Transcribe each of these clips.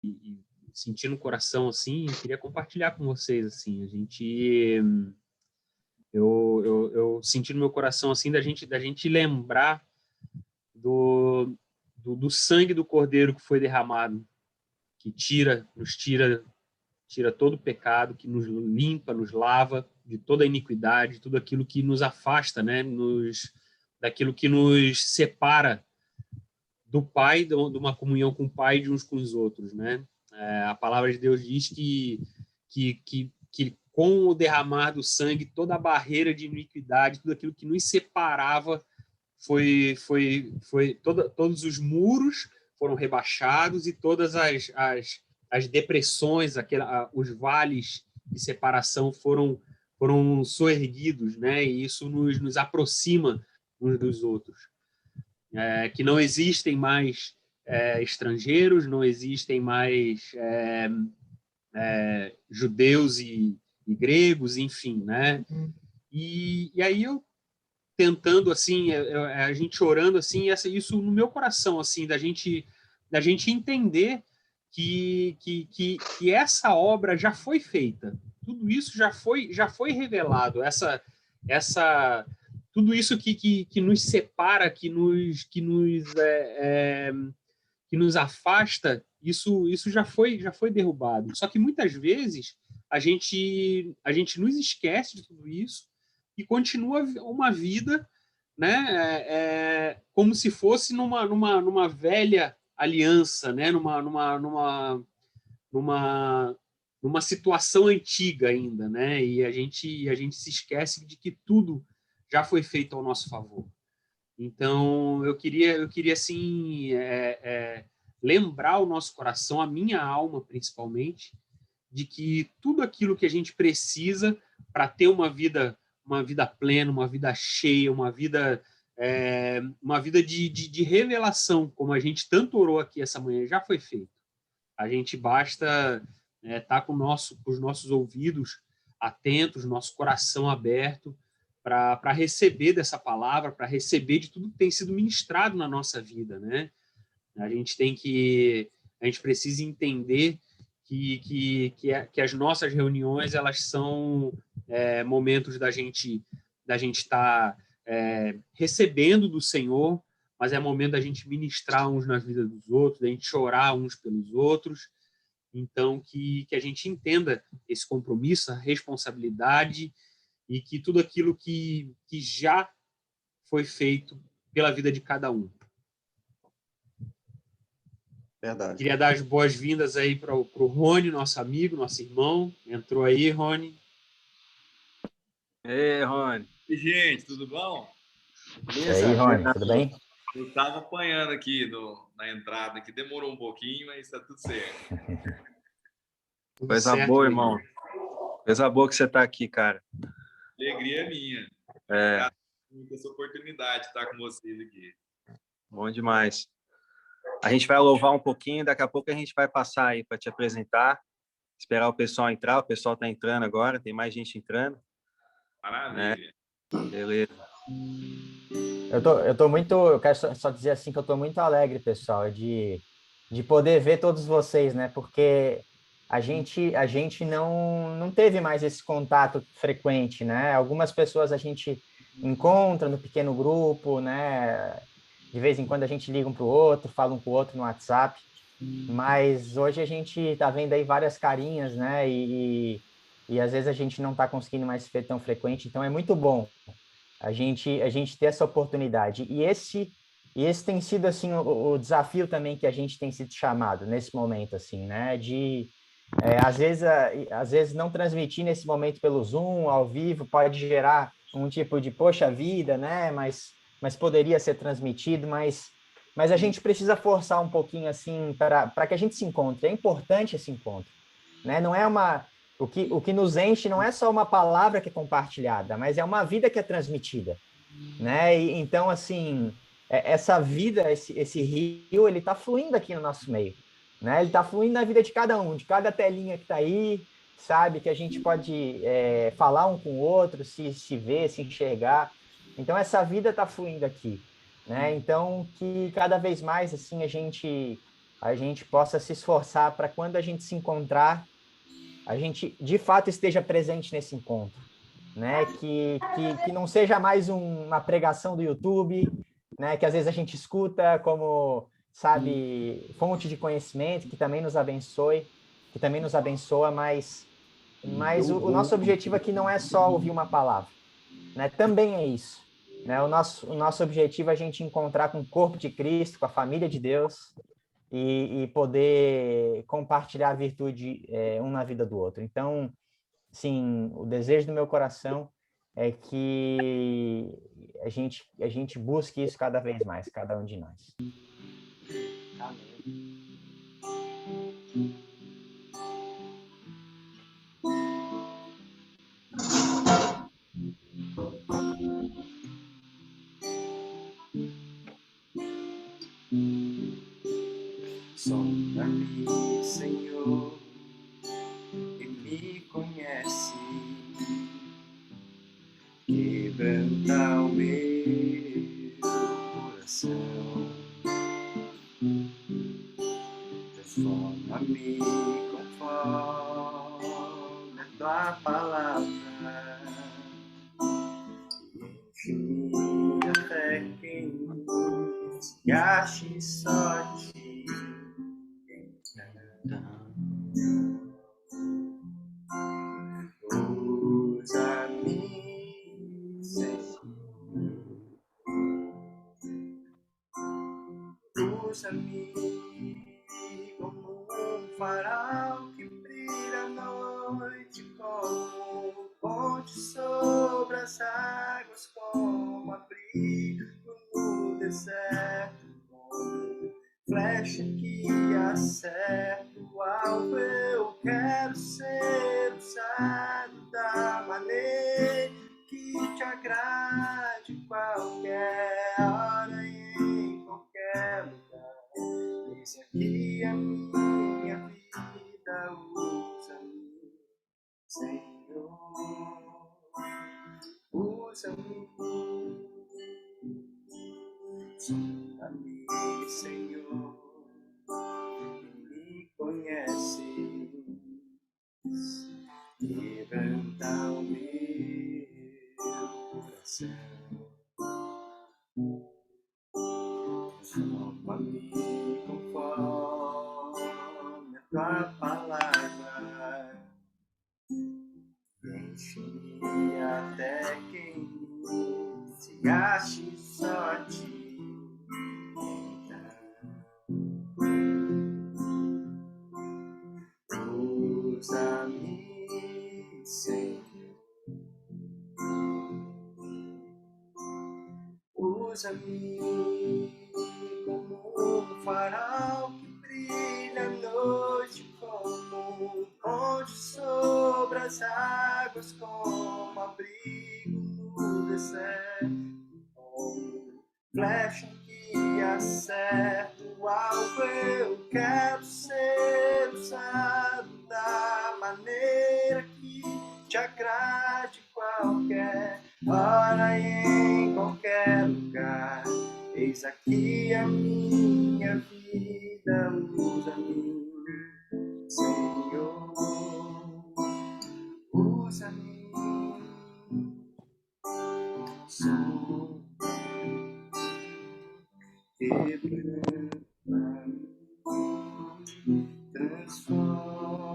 e senti no coração, assim, queria compartilhar com vocês, assim, eu senti no meu coração, assim, da gente lembrar do sangue do Cordeiro que foi derramado, que tira todo o pecado, que nos limpa, nos lava de toda a iniquidade, tudo aquilo que nos afasta, né, daquilo que nos separa do Pai, de uma comunhão com o Pai e de uns com os outros, né? A palavra de Deus diz que com o derramar do sangue, toda a barreira de iniquidade, tudo aquilo que nos separava todos os muros foram rebaixados e todas as depressões, os vales de separação foram soerguidos, né? E isso nos aproxima uns dos outros. Que não existem mais estrangeiros, não existem mais judeus e gregos, enfim, né? E aí eu tentando assim, a gente orando assim, isso no meu coração assim, da gente entender que essa obra já foi feita, tudo isso já foi revelado, essa tudo isso que nos separa, que nos afasta, isso já foi derrubado. Só que muitas vezes a gente nos esquece de tudo isso e continua uma vida, né, como se fosse numa velha aliança, né, numa situação antiga ainda, né, e a gente se esquece de que tudo já foi feito ao nosso favor. Então, eu queria assim, lembrar o nosso coração, a minha alma principalmente, de que tudo aquilo que a gente precisa para ter uma vida plena, uma vida cheia, uma vida de revelação, como a gente tanto orou aqui essa manhã, já foi feito. A gente basta estar com os nossos ouvidos atentos, nosso coração aberto para receber dessa palavra, para receber de tudo que tem sido ministrado na nossa vida, né? A gente precisa entender que as nossas reuniões elas são momentos da gente estar recebendo do Senhor, mas é momento da gente ministrar uns nas vidas dos outros, da gente chorar uns pelos outros. Então, que a gente entenda esse compromisso, a responsabilidade e que tudo aquilo que já foi feito pela vida de cada um. Verdade. Queria dar as boas-vindas aí para o Rony, nosso amigo, nosso irmão. Entrou aí, Rony. Ei, Rony. E, gente, tudo bom? E aí, Rony, tudo bem? Eu estava apanhando aqui na entrada, que demorou um pouquinho, mas está tudo certo. Coisa boa, irmão. Coisa boa que você está aqui, cara. Alegria é minha. É. Muita essa oportunidade de estar com vocês aqui. Bom demais. A gente vai louvar um pouquinho, daqui a pouco a gente vai passar aí para te apresentar, esperar o pessoal entrar. O pessoal está entrando agora, tem mais gente entrando. Maravilha. Beleza. Eu quero só dizer assim que eu estou muito alegre, pessoal, de poder ver todos vocês, né? Porque a gente não teve mais esse contato frequente, né? Algumas pessoas a gente encontra no pequeno grupo, né? De vez em quando a gente liga um para o outro, fala um com o outro no WhatsApp, mas hoje a gente está vendo aí várias carinhas, né? E às vezes a gente não está conseguindo mais se ver tão frequente, então é muito bom a gente ter essa oportunidade. E esse tem sido assim o desafio também que a gente tem sido chamado nesse momento, assim, né? Às vezes não transmitir nesse momento pelo Zoom, ao vivo, pode gerar um tipo de poxa vida, né? Mas poderia ser transmitido, mas a gente precisa forçar um pouquinho assim para que a gente se encontre. É importante esse encontro, né? Não é o que nos enche não é só uma palavra que é compartilhada, mas é uma vida que é transmitida, né? E, então, assim, essa vida, esse rio, ele está fluindo aqui no nosso meio, né? Ele está fluindo na vida de cada um, de cada telinha que está aí, sabe? Que a gente pode falar um com o outro, se ver, se enxergar. Então, essa vida está fluindo aqui, né? Então, que cada vez mais, assim, a gente a gente possa se esforçar para quando a gente se encontrar, a gente de fato esteja presente nesse encontro, né? Que não seja mais uma pregação do YouTube, né? Que às vezes a gente escuta como, sabe, fonte de conhecimento, que também nos abençoe, que também nos abençoa, mas o nosso objetivo aqui não é só ouvir uma palavra, né? Também é isso, né? O nosso objetivo é a gente encontrar com o corpo de Cristo, com a família de Deus, e poder compartilhar a virtude um na vida do outro. Então, sim, o desejo do meu coração é que a gente busque isso cada vez mais, cada um de nós. Amém. Sonda-me, Senhor, e me conhece. Quebranta o meu coração. Transforma-me conforme a tua palavra. Enche-me até que se ache só ti. Usa-me, Senhor. Usa-me como um farol que brilha à noite, como um ponte sobre as águas, como abrigo no deserto, como flecha que acerta o alvo. Eu quero ser usado da maneira que te agrade, qualquer hora e em qualquer lugar. Eis aqui a minha vida, usa-me, Senhor, usa-me, sonda-me, Senhor, me conhece, quebranta o meu coração. Transforma-me conforme a tua palavra. Enche-me até quem se ache só ti. Usa-me, Senhor. Usa-me como um farol que brilha à noite, como um ponte sobre as águas, como abrigo no deserto, como flecha que acerta o alvo. Eu quero ser usado da maneira que te agrade, qualquer hora e em qualquer lugar. Eis aqui a minha vida, usa-me, Senhor, usa-me, sou quebranta, transforma-me,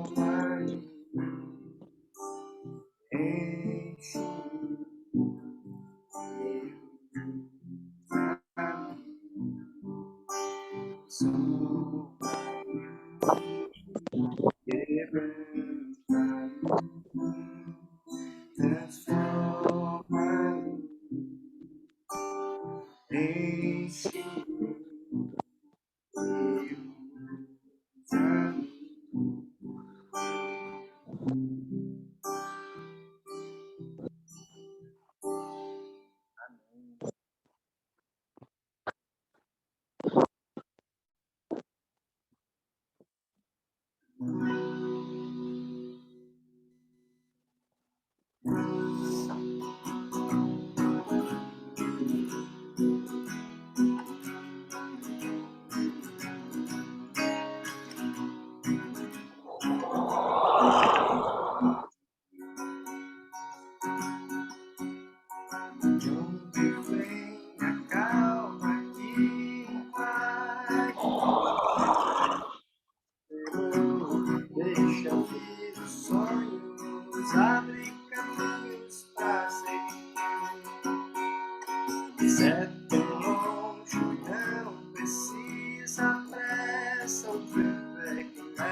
enche-me.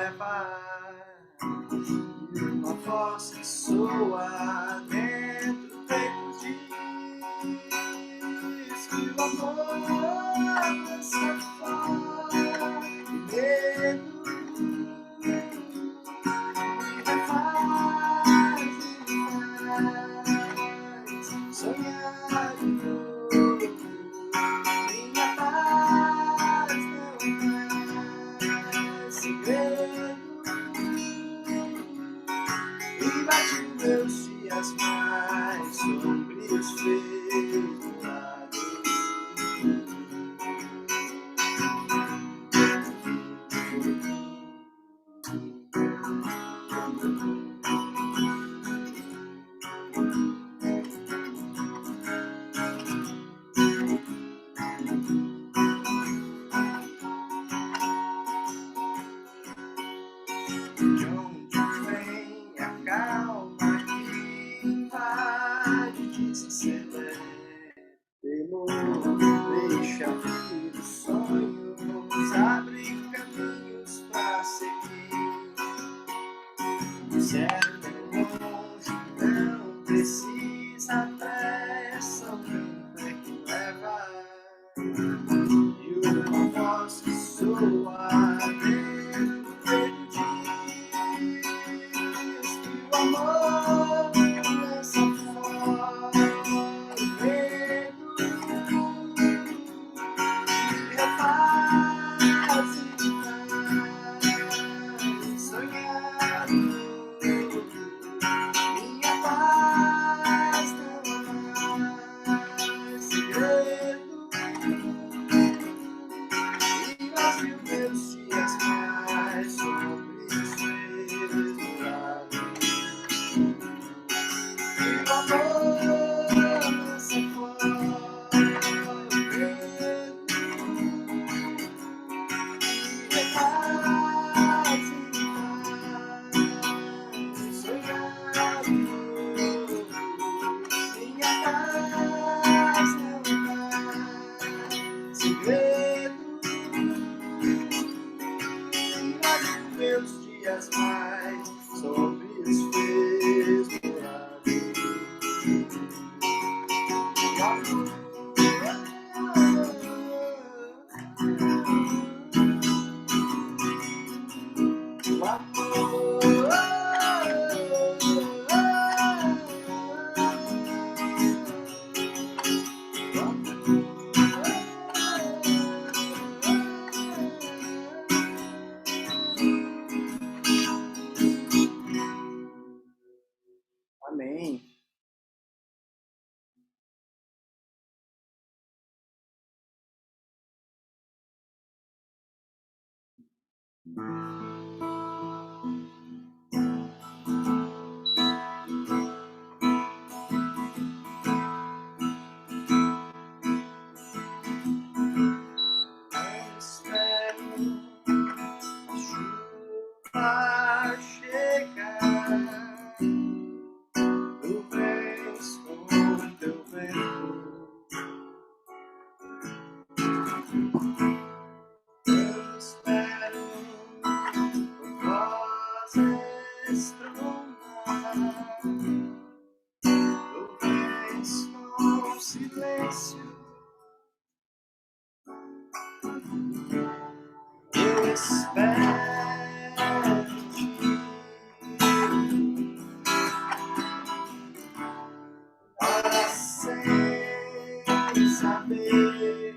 leva, e uma voz que soa dentro do peito diz que o amor lança fora o medo e refaz sonhar de novo. Minha paz não é segredo e bate meus dias mais sombrios feios do lado. De onde vem a calma que invade, desacelera, deixa vir os sonhos, abre caminhos pra seguir. Se é tão longe, não precisa pressa, o vento é que leva, e uma voz que soa dentro do peito diz que o amor lança fora o medo e refaz sonhar de novo. Minha paz não é segredo e vazio meus dias mais sombrios feios do lado. E o amor lança fora o medo e refaz sonhar de novo. Minha paz não é segredo e vazio meus dias mais sombrios feios do lado. O Amém. Eu espero a chuva chegar. Tu vens com teu vento. Eu espero tua voz estrondar. Tu vens com silêncio. Eu espero em ti. Para sem saber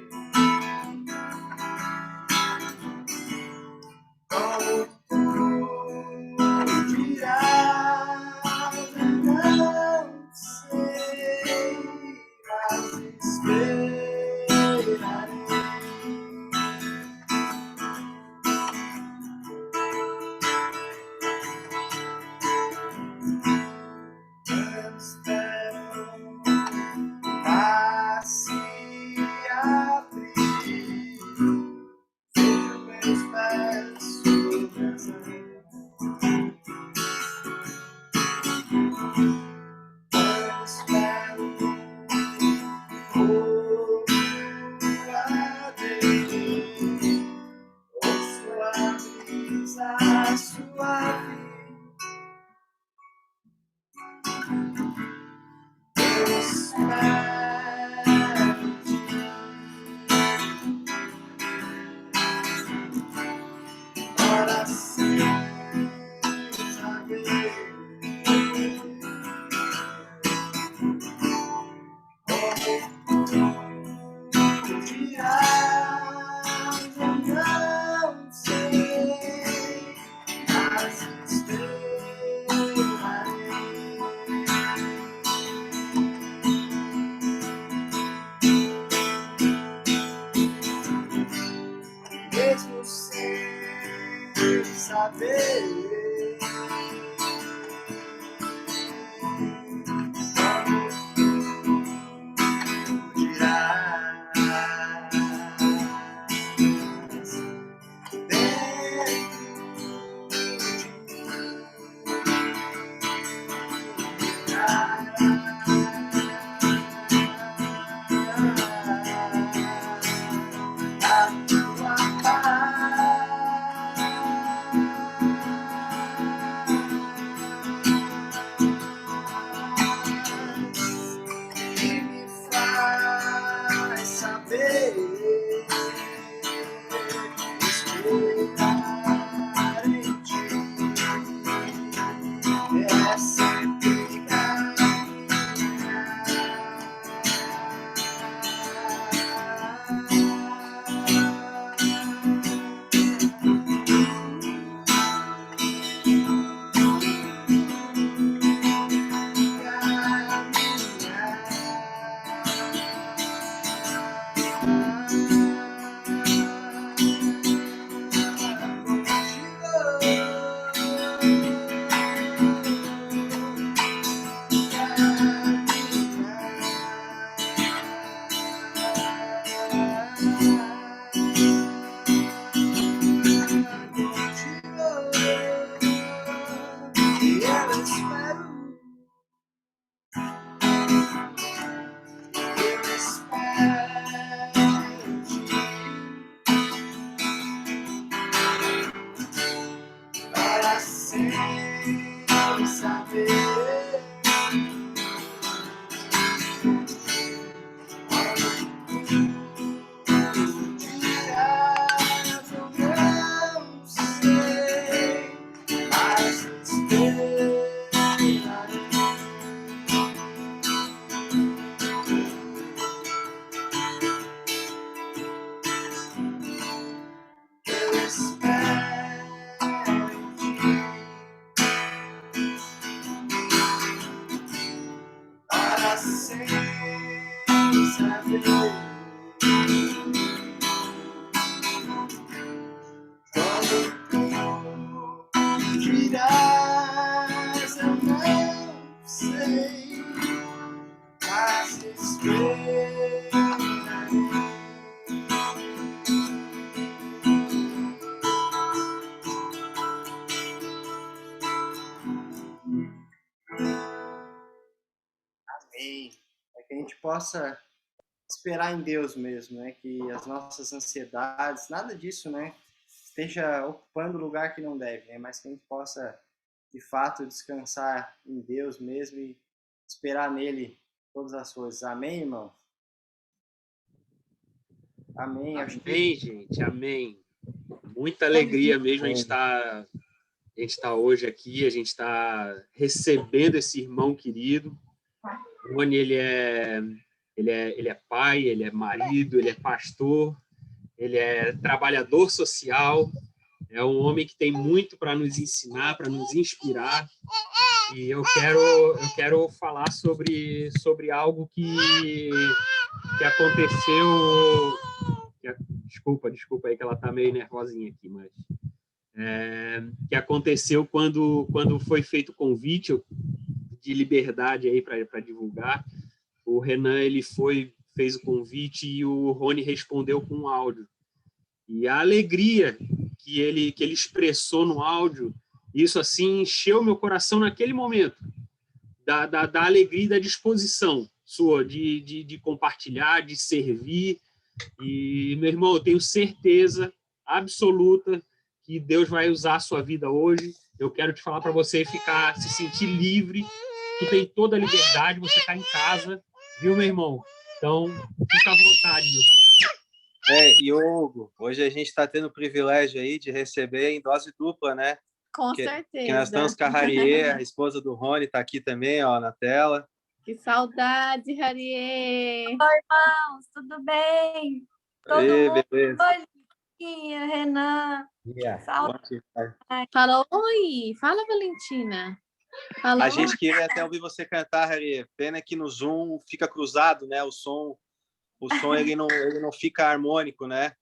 como tu dirás. suave. Eu espero para sem saber como dirás, eu não sei, mas esperarei. Mesmo sem saber como dirás, a tua paz que me faz saber esperar em ti. É sempre para sempre saber onde dirás, eu não sei, mas esperarei. Eu espero em ti para sempre saber quando tu dirás, eu não sei, mas esperarei. Amém. É que a gente possa esperar em Deus mesmo, né? Que as nossas ansiedades, nada disso, né? Esteja ocupando o lugar que não deve, né? Mas que a gente possa, de fato, descansar em Deus mesmo e esperar nele todas as coisas. Amém, irmão? Amém. Acho que Amém, gente, amém. Muita alegria mesmo a gente tá hoje aqui, a gente está recebendo esse irmão querido. O Rony, ele é pai, ele é marido, ele é pastor, ele é trabalhador social, é um homem que tem muito para nos ensinar, para nos inspirar. E eu quero falar sobre algo que aconteceu. Desculpa aí que ela tá meio nervosinha aqui, mas que aconteceu quando foi feito o convite de liberdade aí para divulgar. O Renan ele fez o convite e o Rony respondeu com um áudio. E a alegria que ele expressou no áudio, isso assim encheu meu coração naquele momento, da alegria e da disposição sua de compartilhar, de servir. E, meu irmão, eu tenho certeza absoluta que Deus vai usar a sua vida hoje. Eu quero te falar para você se sentir livre. Tu tem toda a liberdade, você está em casa, viu, meu irmão? Então, fica à vontade, meu filho. E Hugo, hoje a gente está tendo o privilégio aí de receber em dose dupla, né? Com certeza. Que nós estamos com a Hariê, a esposa do Rony, está aqui também, ó, na tela. Que saudade, Hariê! Oi, irmãos, tudo bem? Todo Ei, mundo? beleza. Oi, Luquinha, Renan. Saudade. Fala, oi! Fala, Valentina! Fala, A gente queria até ouvir você cantar, Hariê. Pena que no Zoom fica cruzado, né? O som ele não fica harmônico, né?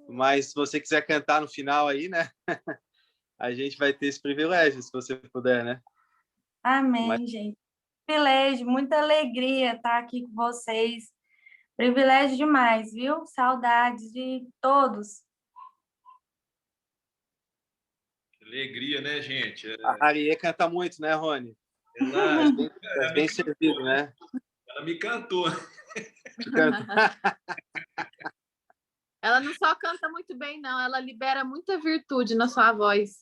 Mas se você quiser cantar no final aí, né? A gente vai ter esse privilégio, se você puder, né? Amém, gente. Privilégio, muita alegria estar aqui com vocês. Privilégio demais, viu? Saudades de todos. Que alegria, né, gente? A Hariê canta muito, né, Rony? Ela Bem servido, né? me cantou. Ela não só canta muito bem, não. Ela libera muita virtude na sua voz.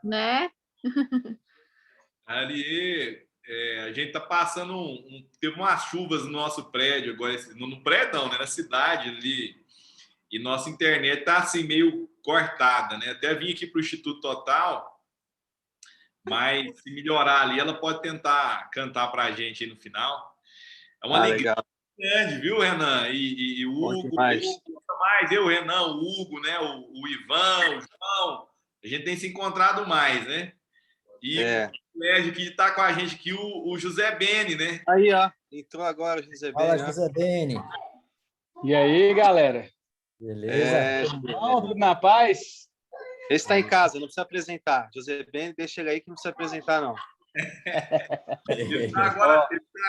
Né? Ali, a gente tá passando teve umas chuvas no nosso prédio agora, no prédio não, né? Na cidade ali, e nossa internet tá assim meio cortada, né? Até vim aqui para o Instituto Total, mas se melhorar ali, ela pode tentar cantar para a gente aí no final. É uma alegria grande, viu, Renan? E o Hugo, mais eu, o Renan, o Hugo, né? O Ivan, o João, a gente tem se encontrado mais, né? E o privilégio que está com a gente aqui, o José Beni, né? Aí, ó, entrou agora o José Beni. Fala, José Beni. E aí, galera? Beleza? Tudo na paz? Esse está em casa, não precisa apresentar. José Beni, deixa ele aí que não precisa apresentar, não. Ele está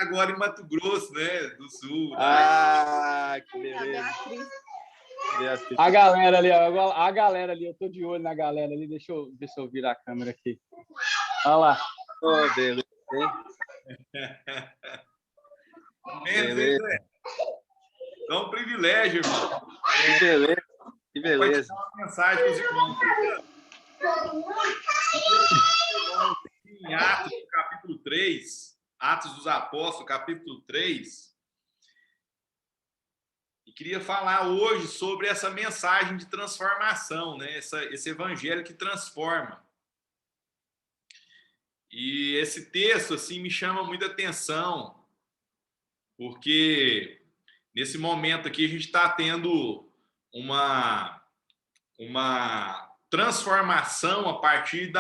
agora em Mato Grosso, né? Do Sul. Que beleza. A galera ali, eu tô de olho na galera ali. Deixa eu virar a câmera aqui. Olha lá. Beleza. Beleza. É um privilégio, irmão. Que beleza. Uma mensagem para os irmãos. Em Atos, capítulo 3, Atos dos Apóstolos, capítulo 3, e queria falar hoje sobre essa mensagem de transformação, né? Esse evangelho que transforma. E esse texto assim me chama muita atenção, porque nesse momento aqui a gente está tendo uma transformação a partir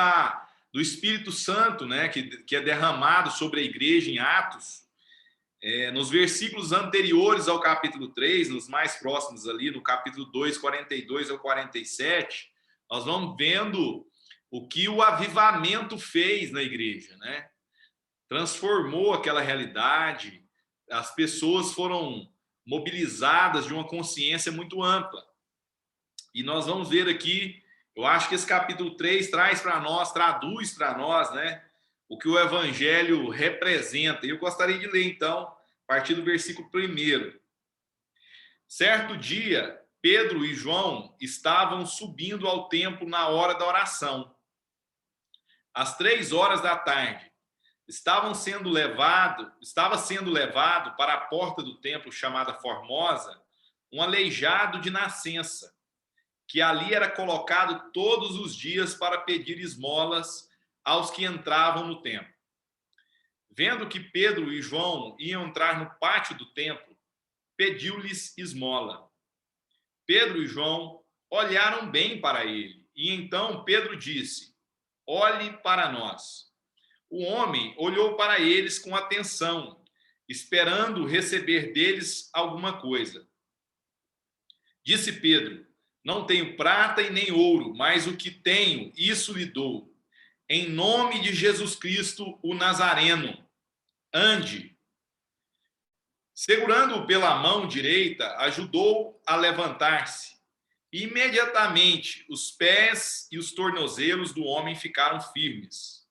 do Espírito Santo, né, que é derramado sobre a igreja em Atos. Nos versículos anteriores ao capítulo 3, nos mais próximos ali, no capítulo 2, 42 ao 47, nós vamos vendo o que o avivamento fez na igreja, né? Transformou aquela realidade, as pessoas foram mobilizadas de uma consciência muito ampla. E nós vamos ver aqui, eu acho que esse capítulo 3 traduz para nós, né, o que o evangelho representa. E eu gostaria de ler, então, a partir do versículo 1. Certo dia, Pedro e João estavam subindo ao templo na hora da oração. Às 3 horas da tarde, estava sendo levado para a porta do templo chamada Formosa um aleijado de nascença, que ali era colocado todos os dias para pedir esmolas aos que entravam no templo. Vendo que Pedro e João iam entrar no pátio do templo, pediu-lhes esmola. Pedro e João olharam bem para ele, e então Pedro disse: olhe para nós. O homem olhou para eles com atenção, esperando receber deles alguma coisa. Disse Pedro: não tenho prata e nem ouro, mas o que tenho, isso lhe dou. Em nome de Jesus Cristo, o Nazareno, ande. Segurando-o pela mão direita, ajudou a levantar-se. Imediatamente, os pés e os tornozelos do homem ficaram firmes.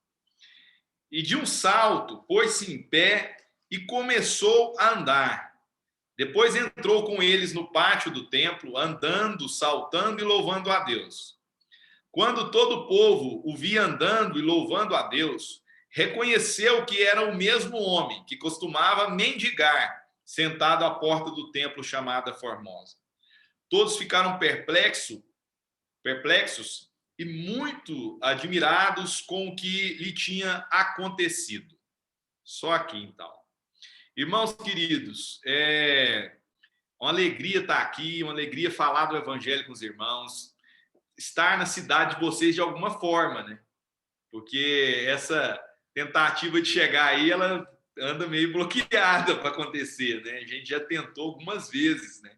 E de um salto, pôs-se em pé e começou a andar. Depois entrou com eles no pátio do templo, andando, saltando e louvando a Deus. Quando todo o povo o via andando e louvando a Deus, reconheceu que era o mesmo homem que costumava mendigar, sentado à porta do templo chamada Formosa. Todos ficaram perplexos e muito admirados com o que lhe tinha acontecido. Só aqui, então. Irmãos queridos, uma alegria estar aqui, uma alegria falar do Evangelho com os irmãos, estar na cidade de vocês de alguma forma, né? Porque essa tentativa de chegar aí, ela anda meio bloqueada para acontecer, né? A gente já tentou algumas vezes, né?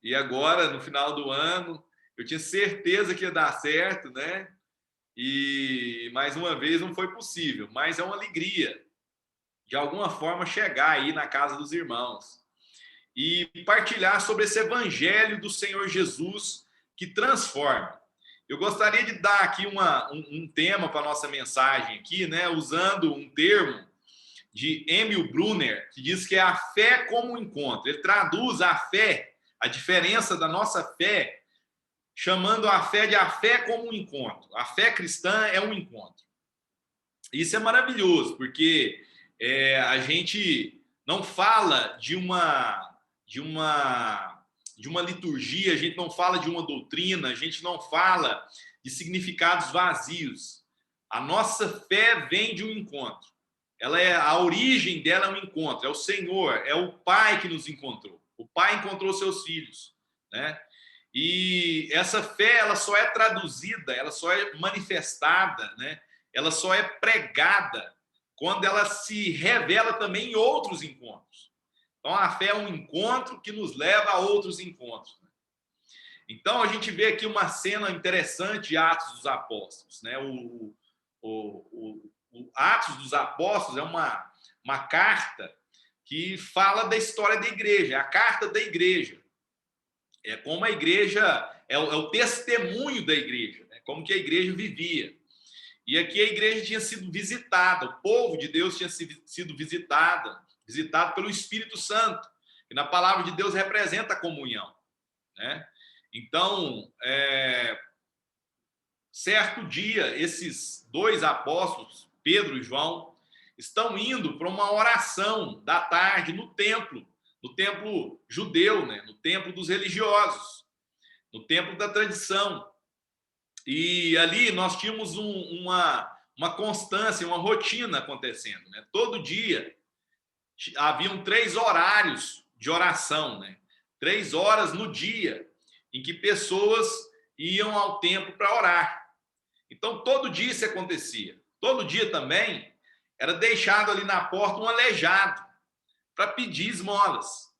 E agora, no final do ano, eu tinha certeza que ia dar certo, né? E mais uma vez não foi possível, mas é uma alegria, de alguma forma, chegar aí na casa dos irmãos e partilhar sobre esse evangelho do Senhor Jesus que transforma. Eu gostaria de dar aqui um tema para a nossa mensagem aqui, né? Usando um termo de Emil Brunner, que diz que é a fé como um encontro. Ele traduz a fé, a diferença da nossa fé, chamando a fé de a fé como um encontro. A fé cristã é um encontro. Isso é maravilhoso, porque a gente não fala de uma liturgia, a gente não fala de uma doutrina, a gente não fala de significados vazios. A nossa fé vem de um encontro. A origem dela é um encontro, é o Senhor, é o Pai que nos encontrou. O Pai encontrou seus filhos, né? E essa fé, ela só é traduzida, ela só é manifestada, né? Ela só é pregada quando ela se revela também em outros encontros. Então, a fé é um encontro que nos leva a outros encontros. Então, a gente vê aqui uma cena interessante de Atos dos Apóstolos, né? O Atos dos Apóstolos é uma carta que fala da história da igreja, é a carta da igreja. É como a igreja, é o testemunho da igreja, né? Como que a igreja vivia. E aqui a igreja tinha sido visitada, o povo de Deus tinha sido visitado pelo Espírito Santo, que na palavra de Deus representa a comunhão, né? Então, certo dia, esses dois apóstolos, Pedro e João, estão indo para uma oração da tarde no templo judeu, né? No templo dos religiosos, no templo da tradição. E ali nós tínhamos uma constância, uma rotina acontecendo, né? Todo dia haviam 3 horários de oração, né? 3 horas no dia em que pessoas iam ao templo para orar. Então, todo dia isso acontecia. Todo dia também era deixado ali na porta um aleijado para pedir esmolas.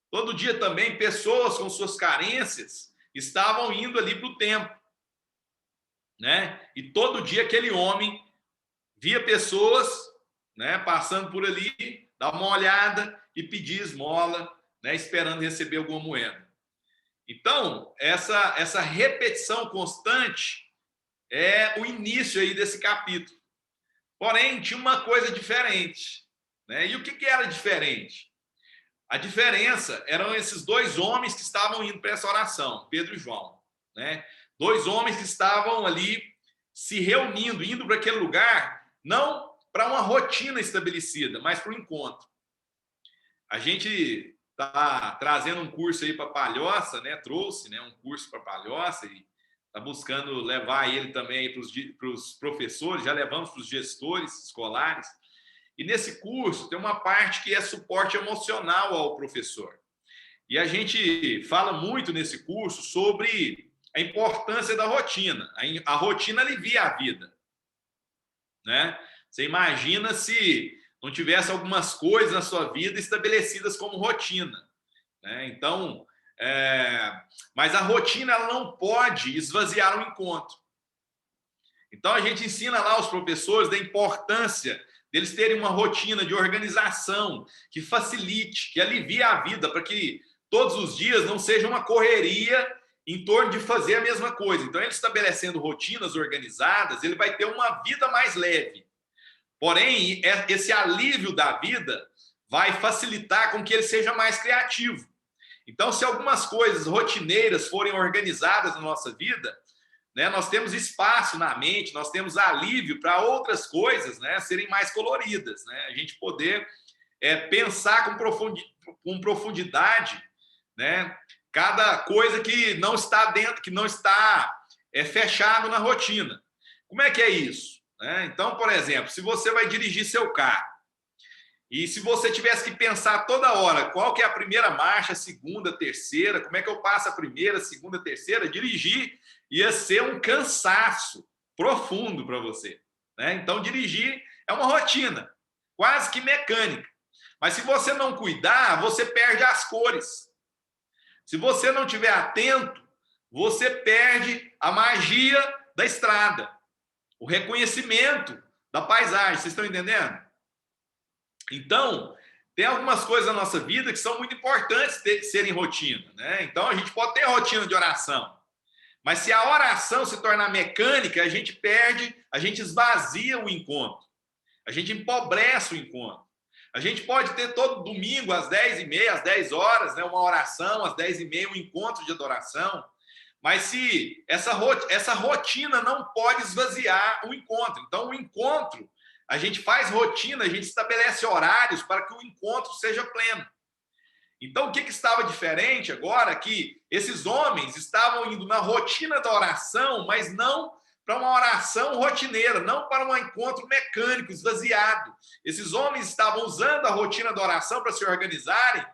Todo dia também pessoas com suas carências estavam indo ali para o templo, né? E todo dia aquele homem via pessoas, né, passando por ali, dar uma olhada e pedir esmola, né, esperando receber alguma moeda. Então, essa repetição constante é o início aí desse capítulo. Porém, tinha uma coisa diferente, né? E o que era diferente? A diferença eram esses 2 homens que estavam indo para essa oração, Pedro e João, né? 2 homens que estavam ali se reunindo, indo para aquele lugar, não para uma rotina estabelecida, mas para um encontro. A gente está trazendo um curso aí para Palhoça, né? Trouxe, né, um curso para Palhoça e está buscando levar ele também para os professores, já levamos para os gestores escolares. E nesse curso tem uma parte que é suporte emocional ao professor. E a gente fala muito nesse curso sobre a importância da rotina. A rotina alivia a vida, né? Você imagina se não tivesse algumas coisas na sua vida estabelecidas como rotina, né? Então, mas a rotina ela não pode esvaziar o encontro. Então, a gente ensina lá aos professores da importância deles terem uma rotina de organização que facilite, que alivie a vida, para que todos os dias não seja uma correria em torno de fazer a mesma coisa. Então, ele estabelecendo rotinas organizadas, ele vai ter uma vida mais leve. Porém, esse alívio da vida vai facilitar com que ele seja mais criativo. Então, se algumas coisas rotineiras forem organizadas na nossa vida, né, nós temos espaço na mente, nós temos alívio para outras coisas, né, serem mais coloridas, né, a gente poder pensar com profundidade, né, cada coisa que não está dentro, que não está fechado na rotina. Como é que é isso? Né? Então, por exemplo, se você vai dirigir seu carro, e se você tivesse que pensar toda hora qual que é a primeira marcha, a segunda, a terceira, como é que eu passo a primeira, a segunda, a terceira, dirigir ia ser um cansaço profundo para você. Né? Então, dirigir é uma rotina, quase que mecânica. Mas se você não cuidar, você perde as cores. Se você não estiver atento, você perde a magia da estrada, o reconhecimento da paisagem. Vocês estão entendendo? Então, tem algumas coisas na nossa vida que são muito importantes serem rotina, né? Então, a gente pode ter rotina de oração, mas se a oração se tornar mecânica, a gente perde, a gente esvazia o encontro, a gente empobrece o encontro. A gente pode ter todo domingo, às 10h30, às 10 horas, né, uma oração, às 10h30, um encontro de adoração, mas se essa rotina não pode esvaziar o encontro. Então, o encontro, a gente faz rotina, a gente estabelece horários para que o encontro seja pleno. Então, o que estava diferente agora? Que esses homens estavam indo na rotina da oração, mas não para uma oração rotineira, não para um encontro mecânico, esvaziado. Esses homens estavam usando a rotina da oração para se organizarem,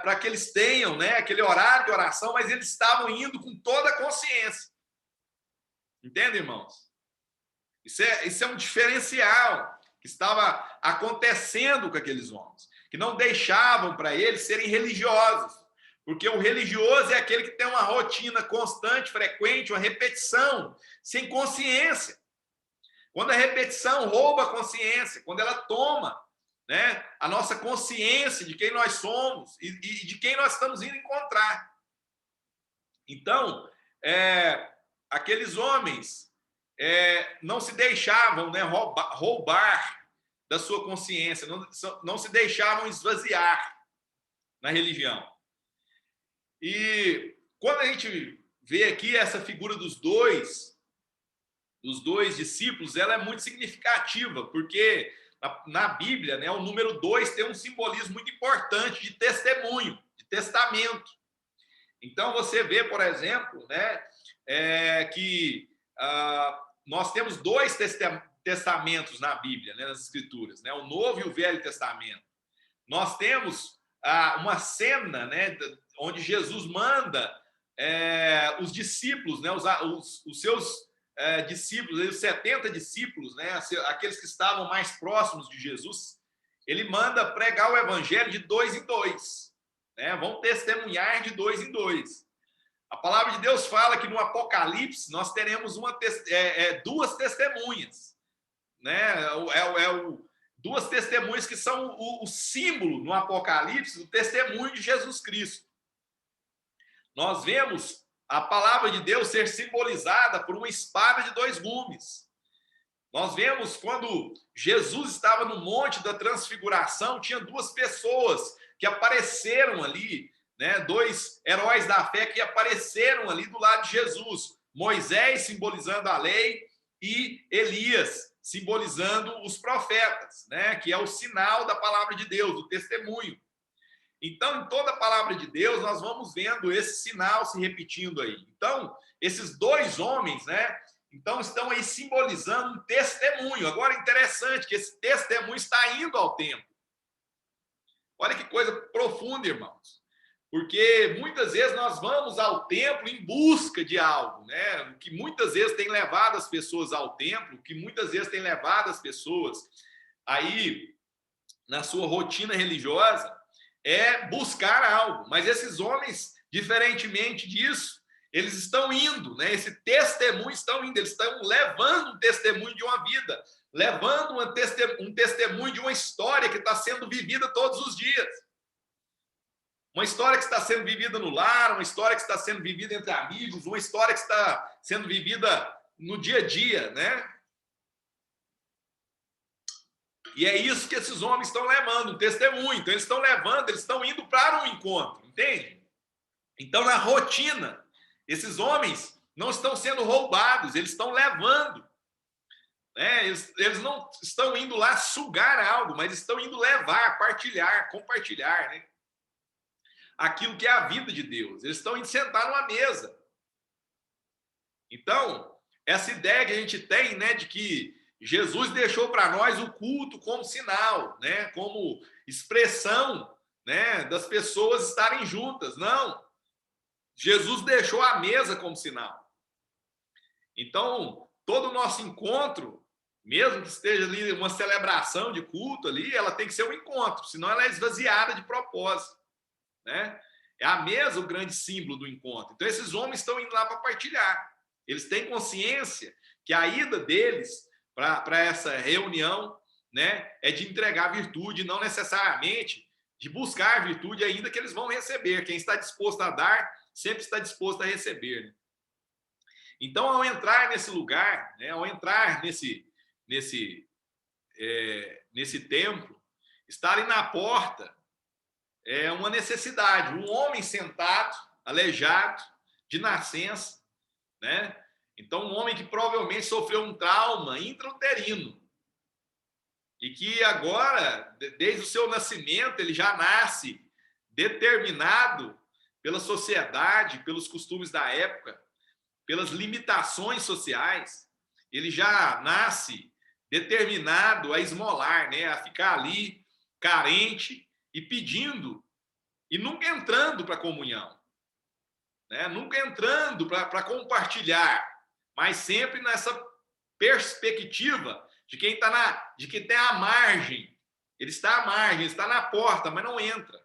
para que eles tenham, né, aquele horário de oração, mas eles estavam indo com toda a consciência. Entende, irmãos? Isso é um diferencial que estava acontecendo com aqueles homens, que não deixavam para eles serem religiosos, porque o religioso é aquele que tem uma rotina constante, frequente, uma repetição, sem consciência. Quando a repetição rouba a consciência, quando ela toma, né, a nossa consciência de quem nós somos e de quem nós estamos indo encontrar. Então, aqueles homens não se deixavam, né, roubar da sua consciência, não se deixavam esvaziar na religião. E quando a gente vê aqui essa figura dos dois discípulos, ela é muito significativa, porque na Bíblia, né, o número 2 tem um simbolismo muito importante de testemunho, de testamento. Então, você vê, por exemplo, né, que nós temos 2 testamentos na Bíblia, né, nas Escrituras, né, o Novo e o Velho Testamento. Nós temos uma cena, né, onde Jesus manda os discípulos, né, os seus discípulos, os 70 discípulos, né, aqueles que estavam mais próximos de Jesus, ele manda pregar o evangelho de 2 em 2, né, vão testemunhar de 2 em 2. A palavra de Deus fala que no Apocalipse nós teremos 2 testemunhas, né, duas testemunhas que são o símbolo no Apocalipse do testemunho de Jesus Cristo. Nós vemos a palavra de Deus ser simbolizada por uma espada de 2 gumes. Nós vemos quando Jesus estava no Monte da Transfiguração, tinha 2 pessoas que apareceram ali, né, 2 heróis da fé que apareceram ali do lado de Jesus. Moisés simbolizando a lei e Elias simbolizando os profetas, né, que é o sinal da palavra de Deus, do testemunho. Então, em toda a palavra de Deus, nós vamos vendo esse sinal se repetindo aí. Então, esses 2 homens, né, então estão aí simbolizando um testemunho. Agora, interessante que esse testemunho está indo ao templo. Olha que coisa profunda, irmãos. Porque muitas vezes nós vamos ao templo em busca de algo, né? O que muitas vezes tem levado as pessoas ao templo, o que muitas vezes tem levado as pessoas aí na sua rotina religiosa é buscar algo. Mas esses homens, diferentemente disso, eles estão indo, né? Esse testemunho estão indo, eles estão levando um testemunho de uma vida, levando um testemunho de uma história que está sendo vivida todos os dias. Uma história que está sendo vivida no lar, uma história que está sendo vivida entre amigos, uma história que está sendo vivida no dia a dia, né? E é isso que esses homens estão levando, um testemunho. Então, eles estão levando, eles estão indo para um encontro, entende? Então, na rotina, esses homens não estão sendo roubados, eles estão levando. Né? Eles não estão indo lá sugar algo, mas estão indo levar, partilhar, compartilhar, né? Aquilo que é a vida de Deus. Eles estão indo sentar numa mesa. Então, essa ideia que a gente tem, né, de que Jesus deixou para nós o culto como sinal, né, como expressão, né, das pessoas estarem juntas. Não. Jesus deixou a mesa como sinal. Então, todo o nosso encontro, mesmo que esteja ali uma celebração de culto ali, ela tem que ser um encontro, senão ela é esvaziada de propósito, né? É a mesa o grande símbolo do encontro. Então, esses homens estão indo lá para partilhar. Eles têm consciência que a ida deles para essa reunião, né, é de entregar virtude, não necessariamente de buscar virtude, ainda que eles vão receber. Quem está disposto a dar, sempre está disposto a receber. Né? Então, ao entrar nesse lugar, né, ao entrar nesse templo, estarem na porta é uma necessidade. Um homem sentado, aleijado, de nascença, né? Então, um homem que provavelmente sofreu um trauma intrauterino e que agora, desde o seu nascimento, ele já nasce determinado pela sociedade, pelos costumes da época, pelas limitações sociais. Ele já nasce determinado a esmolar, né? A ficar ali carente e pedindo e nunca entrando para a comunhão, né? Nunca entrando para compartilhar, mas sempre nessa perspectiva de quem de quem tem a margem. Ele está à margem, ele está na porta, mas não entra,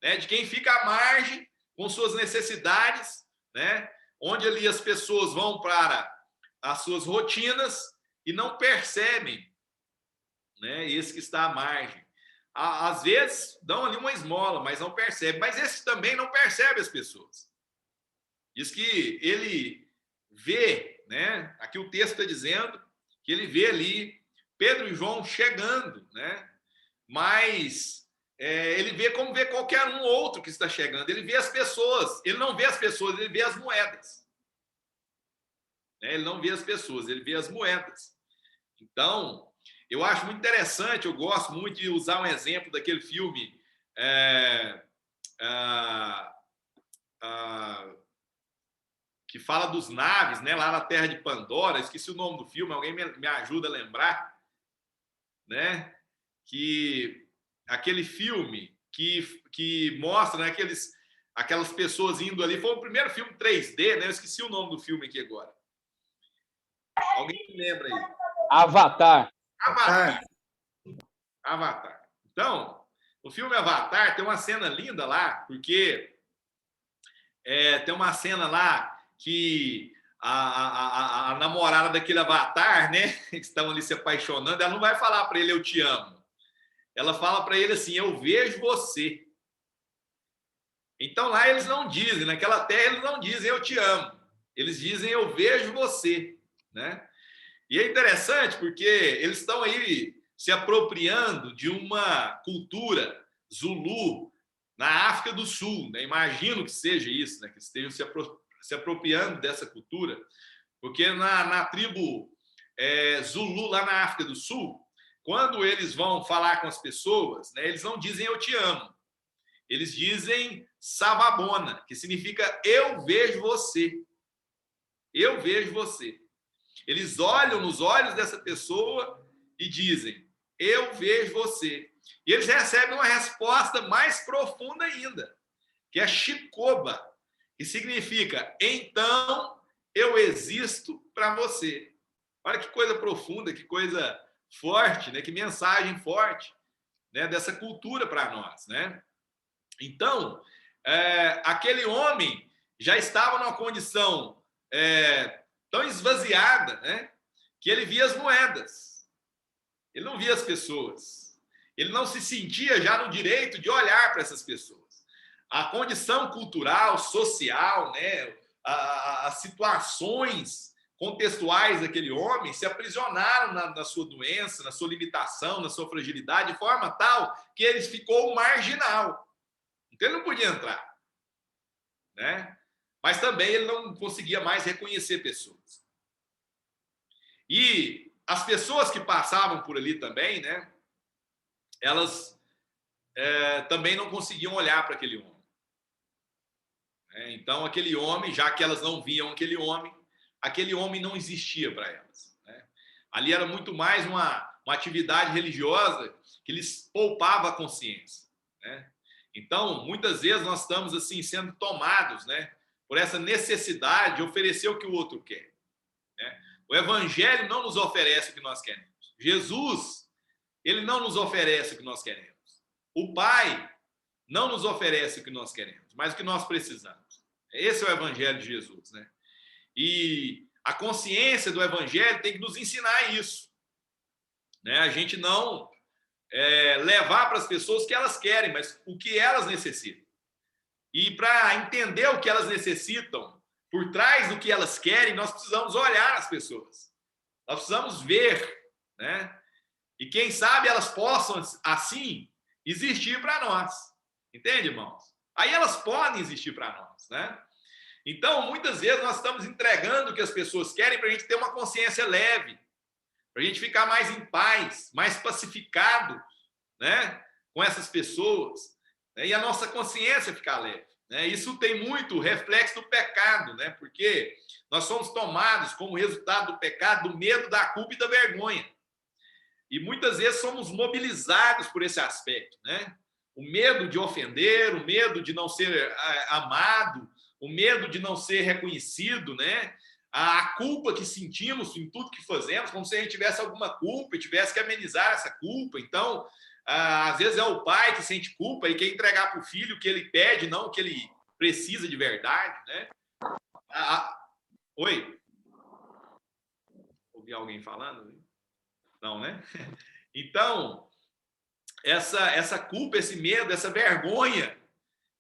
né? De quem fica à margem com suas necessidades, né? Onde ali as pessoas vão para as suas rotinas e não percebem, né? Esse que está à margem. Às vezes dão ali uma esmola, mas não percebe. Mas esse também não percebe as pessoas. Diz que ele vê, né? Aqui o texto está dizendo que ele vê ali Pedro e João chegando, né? Mas ele vê como vê qualquer um outro que está chegando. Ele vê as pessoas. Ele não vê as pessoas, ele vê as moedas. Ele não vê as pessoas, ele vê as moedas. Então, eu acho muito interessante, eu gosto muito de usar um exemplo daquele filme que fala dos naves, né, lá na Terra de Pandora. Esqueci o nome do filme, alguém me ajuda a lembrar, né? Que aquele filme que mostra, né, aquelas pessoas indo ali. Foi o primeiro filme 3D, né? Eu esqueci o nome do filme aqui agora. Alguém me lembra aí? Avatar. Então, no filme Avatar tem uma cena linda lá, porque tem uma cena lá que a namorada daquele Avatar, né, que estão ali se apaixonando, ela não vai falar para ele eu te amo. Ela fala para ele assim, eu vejo você. Então lá eles não dizem, naquela terra eles não dizem eu te amo. Eles dizem eu vejo você, né? E é interessante porque eles estão aí se apropriando de uma cultura Zulu na África do Sul, né? Imagino que seja isso, né? Que estejam se apropriando dessa cultura, porque na tribo Zulu, lá na África do Sul, quando eles vão falar com as pessoas, né, eles não dizem eu te amo, eles dizem savabona, que significa eu vejo você. Eu vejo você. Eles olham nos olhos dessa pessoa e dizem, eu vejo você. E eles recebem uma resposta mais profunda ainda, que é Shikoba, que significa, então eu existo para você. Olha que coisa profunda, que coisa forte, né? Que mensagem forte, né? Dessa cultura para nós, né? Então, aquele homem já estava numa condição tão esvaziada, né, que ele via as moedas, ele não via as pessoas, ele não se sentia já no direito de olhar para essas pessoas. A condição cultural, social, né, as situações contextuais daquele homem se aprisionaram na sua doença, na sua limitação, na sua fragilidade, de forma tal que ele ficou marginal. Então ele não podia entrar, né? mas também ele não conseguia mais reconhecer pessoas. E as pessoas que passavam por ali também, né, elas também não conseguiam olhar para aquele homem. Então, aquele homem, já que elas não viam aquele homem não existia para elas. Ali era muito mais uma atividade religiosa que lhes poupava a consciência. Então, muitas vezes nós estamos assim sendo tomados, por essa necessidade de oferecer o que o outro quer. O Evangelho não nos oferece o que nós queremos. Jesus, ele não nos oferece o que nós queremos. O Pai não nos oferece o que nós queremos, mas o que nós precisamos. Esse é o Evangelho de Jesus, E a consciência do Evangelho tem que nos ensinar isso. A gente não levar para as pessoas o que elas querem, mas o que elas necessitam. E para entender o que elas necessitam, por trás do que elas querem, nós precisamos olhar as pessoas. Nós precisamos ver, E quem sabe elas possam, assim, existir para nós. Entende, irmãos? Aí elas podem existir para nós, Então, muitas vezes nós estamos entregando o que as pessoas querem para a gente ter uma consciência leve, para a gente ficar mais em paz, mais pacificado, com essas pessoas, e a nossa consciência ficar leve. Isso tem muito reflexo do pecado, porque nós somos tomados como resultado do pecado, do medo, da culpa e da vergonha. E muitas vezes somos mobilizados por esse aspecto, O medo de ofender, o medo de não ser amado, o medo de não ser reconhecido, A culpa que sentimos em tudo que fazemos, como se a gente tivesse alguma culpa e tivesse que amenizar essa culpa. Então, às vezes é o pai que sente culpa e quer entregar para o filho o que ele pede, não o que ele precisa de verdade, Oi? Ouvi alguém falando? Não, Então, essa culpa, esse medo, essa vergonha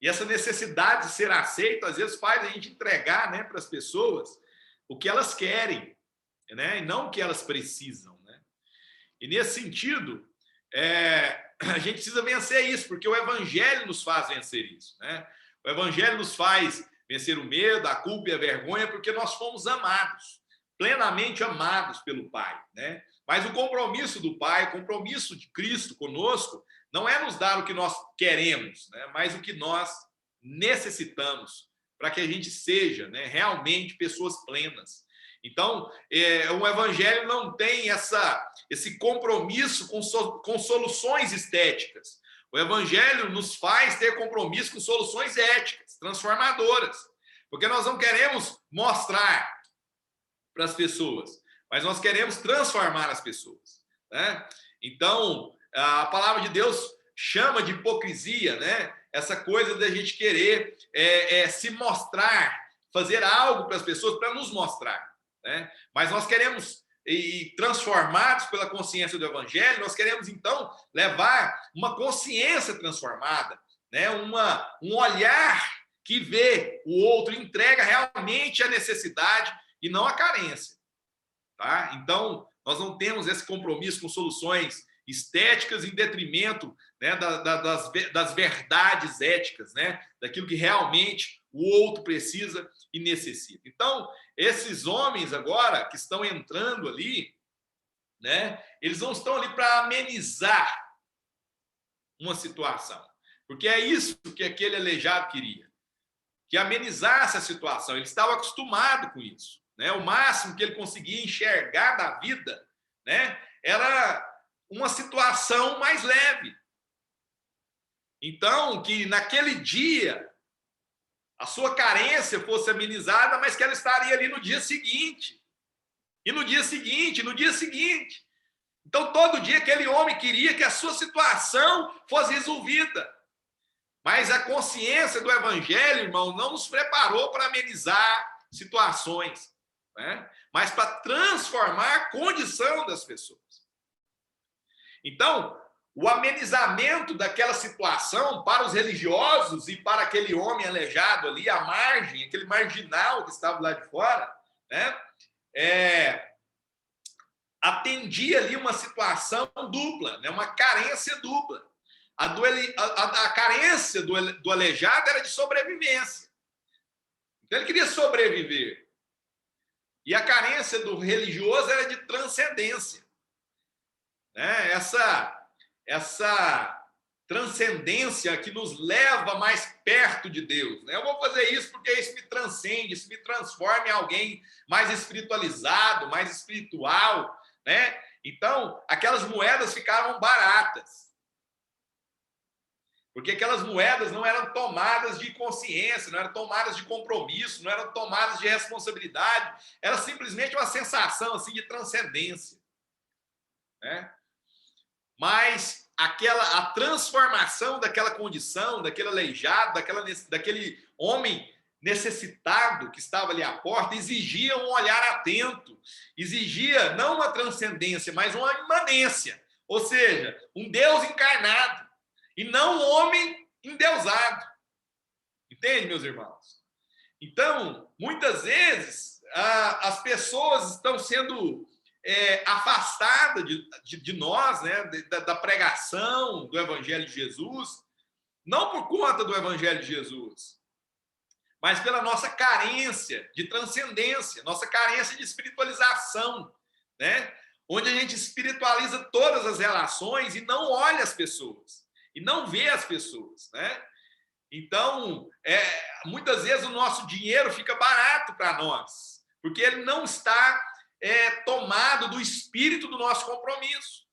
e essa necessidade de ser aceito, às vezes faz a gente entregar, para as pessoas o que elas querem, e não o que elas precisam, E nesse sentido, a gente precisa vencer isso, porque o Evangelho nos faz vencer isso, O Evangelho nos faz vencer o medo, a culpa e a vergonha, porque nós fomos amados, plenamente amados pelo Pai, Mas o compromisso do Pai, o compromisso de Cristo conosco, não é nos dar o que nós queremos, mas o que nós necessitamos para que a gente seja, realmente pessoas plenas. Então, o Evangelho não tem esse compromisso com soluções estéticas. O Evangelho nos faz ter compromisso com soluções éticas, transformadoras, porque nós não queremos mostrar para as pessoas, mas nós queremos transformar as pessoas, Então, a palavra de Deus chama de hipocrisia, Essa coisa da gente querer se mostrar, fazer algo para as pessoas para nos mostrar, Mas nós queremos, e transformados pela consciência do Evangelho, nós queremos, então, levar uma consciência transformada, um olhar que vê o outro, entrega realmente a necessidade e não a carência. Então, nós não temos esse compromisso com soluções estéticas em detrimento das verdades éticas, daquilo que realmente o outro precisa e necessita. Então, esses homens agora que estão entrando ali, eles não estão ali para amenizar uma situação, porque é isso que aquele aleijado queria, que amenizasse a situação. Ele estava acostumado com isso. O máximo que ele conseguia enxergar da vida, era uma situação mais leve. Então, que naquele dia a sua carência fosse amenizada, mas que ela estaria ali no dia seguinte. E no dia seguinte, no dia seguinte. Então, todo dia aquele homem queria que a sua situação fosse resolvida. Mas a consciência do Evangelho, irmão, não nos preparou para amenizar situações, mas para transformar a condição das pessoas. Então, o amenizamento daquela situação para os religiosos e para aquele homem aleijado ali à margem, aquele marginal que estava lá de fora, atendia ali uma situação dupla, uma carência dupla. A carência do aleijado era de sobrevivência. Então ele queria sobreviver. E a carência do religioso era de transcendência, né? Essa transcendência que nos leva mais perto de Deus, né? Eu vou fazer isso porque isso me transcende, isso me transforma em alguém mais espiritualizado, mais espiritual, né? Então, aquelas moedas ficaram baratas. Porque aquelas moedas não eram tomadas de consciência, não eram tomadas de compromisso, não eram tomadas de responsabilidade, era simplesmente uma sensação assim de transcendência, né? Mas a transformação daquela condição, daquele aleijado, daquele homem necessitado que estava ali à porta, exigia um olhar atento, exigia não uma transcendência, mas uma imanência, ou seja, um Deus encarnado, e não um homem endeusado. Entende, meus irmãos? Então, muitas vezes, as pessoas estão sendo afastadas de nós, né, da pregação do Evangelho de Jesus, não por conta do Evangelho de Jesus, mas pela nossa carência de transcendência, nossa carência de espiritualização, né? Onde a gente espiritualiza todas as relações e não olha as pessoas, e não vê as pessoas, né? Então, muitas vezes o nosso dinheiro fica barato para nós, porque ele não está tomado do espírito do nosso compromisso.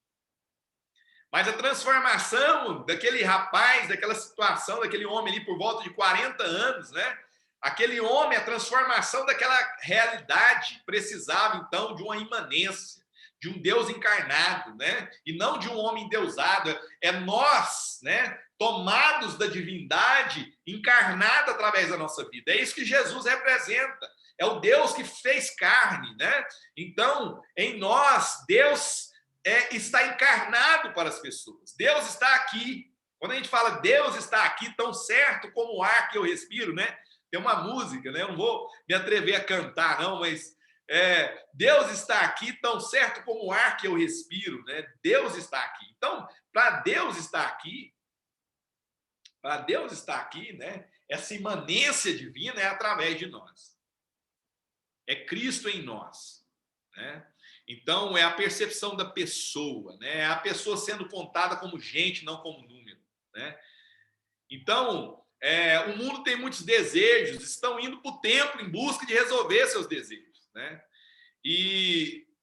Mas a transformação daquele rapaz, daquela situação, daquele homem ali por volta de 40 anos, né? Aquele homem, a transformação daquela realidade precisava, então, de uma imanência, de um Deus encarnado, né? E não de um homem endeusado. É nós, né? Tomados da divindade encarnada através da nossa vida. É isso que Jesus representa. É o Deus que fez carne, né? Então, em nós, Deus está encarnado para as pessoas. Deus está aqui. Quando a gente fala Deus está aqui, tão certo como o ar que eu respiro, né? Tem uma música, né? Eu não vou me atrever a cantar, não, mas Deus está aqui tão certo como o ar que eu respiro, né? Deus está aqui. Então, para Deus estar aqui, né? Essa imanência divina é através de nós. É Cristo em nós, né? Então, é a percepção da pessoa, né? É a pessoa sendo contada como gente, não como número, né? Então, o mundo tem muitos desejos, estão indo para o templo em busca de resolver seus desejos, né?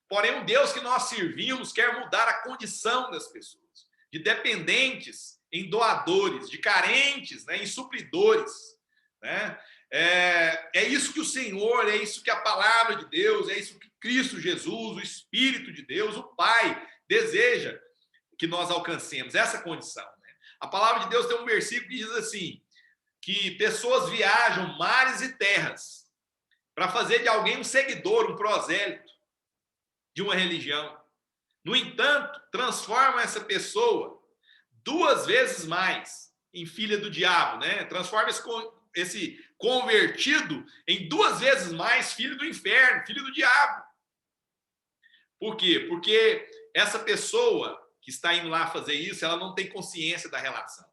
Porém, o Deus que nós servimos quer mudar a condição das pessoas, de dependentes em doadores, de carentes, né, em supridores, né? É isso que o Senhor, é isso que a palavra de Deus, é isso que Cristo Jesus, o Espírito de Deus, o Pai, deseja que nós alcancemos, essa condição, né? A palavra de Deus tem um versículo que diz assim, que pessoas viajam mares e terras para fazer de alguém um seguidor, um prosélito de uma religião. No entanto, transforma essa pessoa 2 vezes mais em filha do diabo, né? Transforma esse convertido em 2 vezes mais filho do inferno, filho do diabo. Por quê? Porque essa pessoa que está indo lá fazer isso, ela não tem consciência da relação.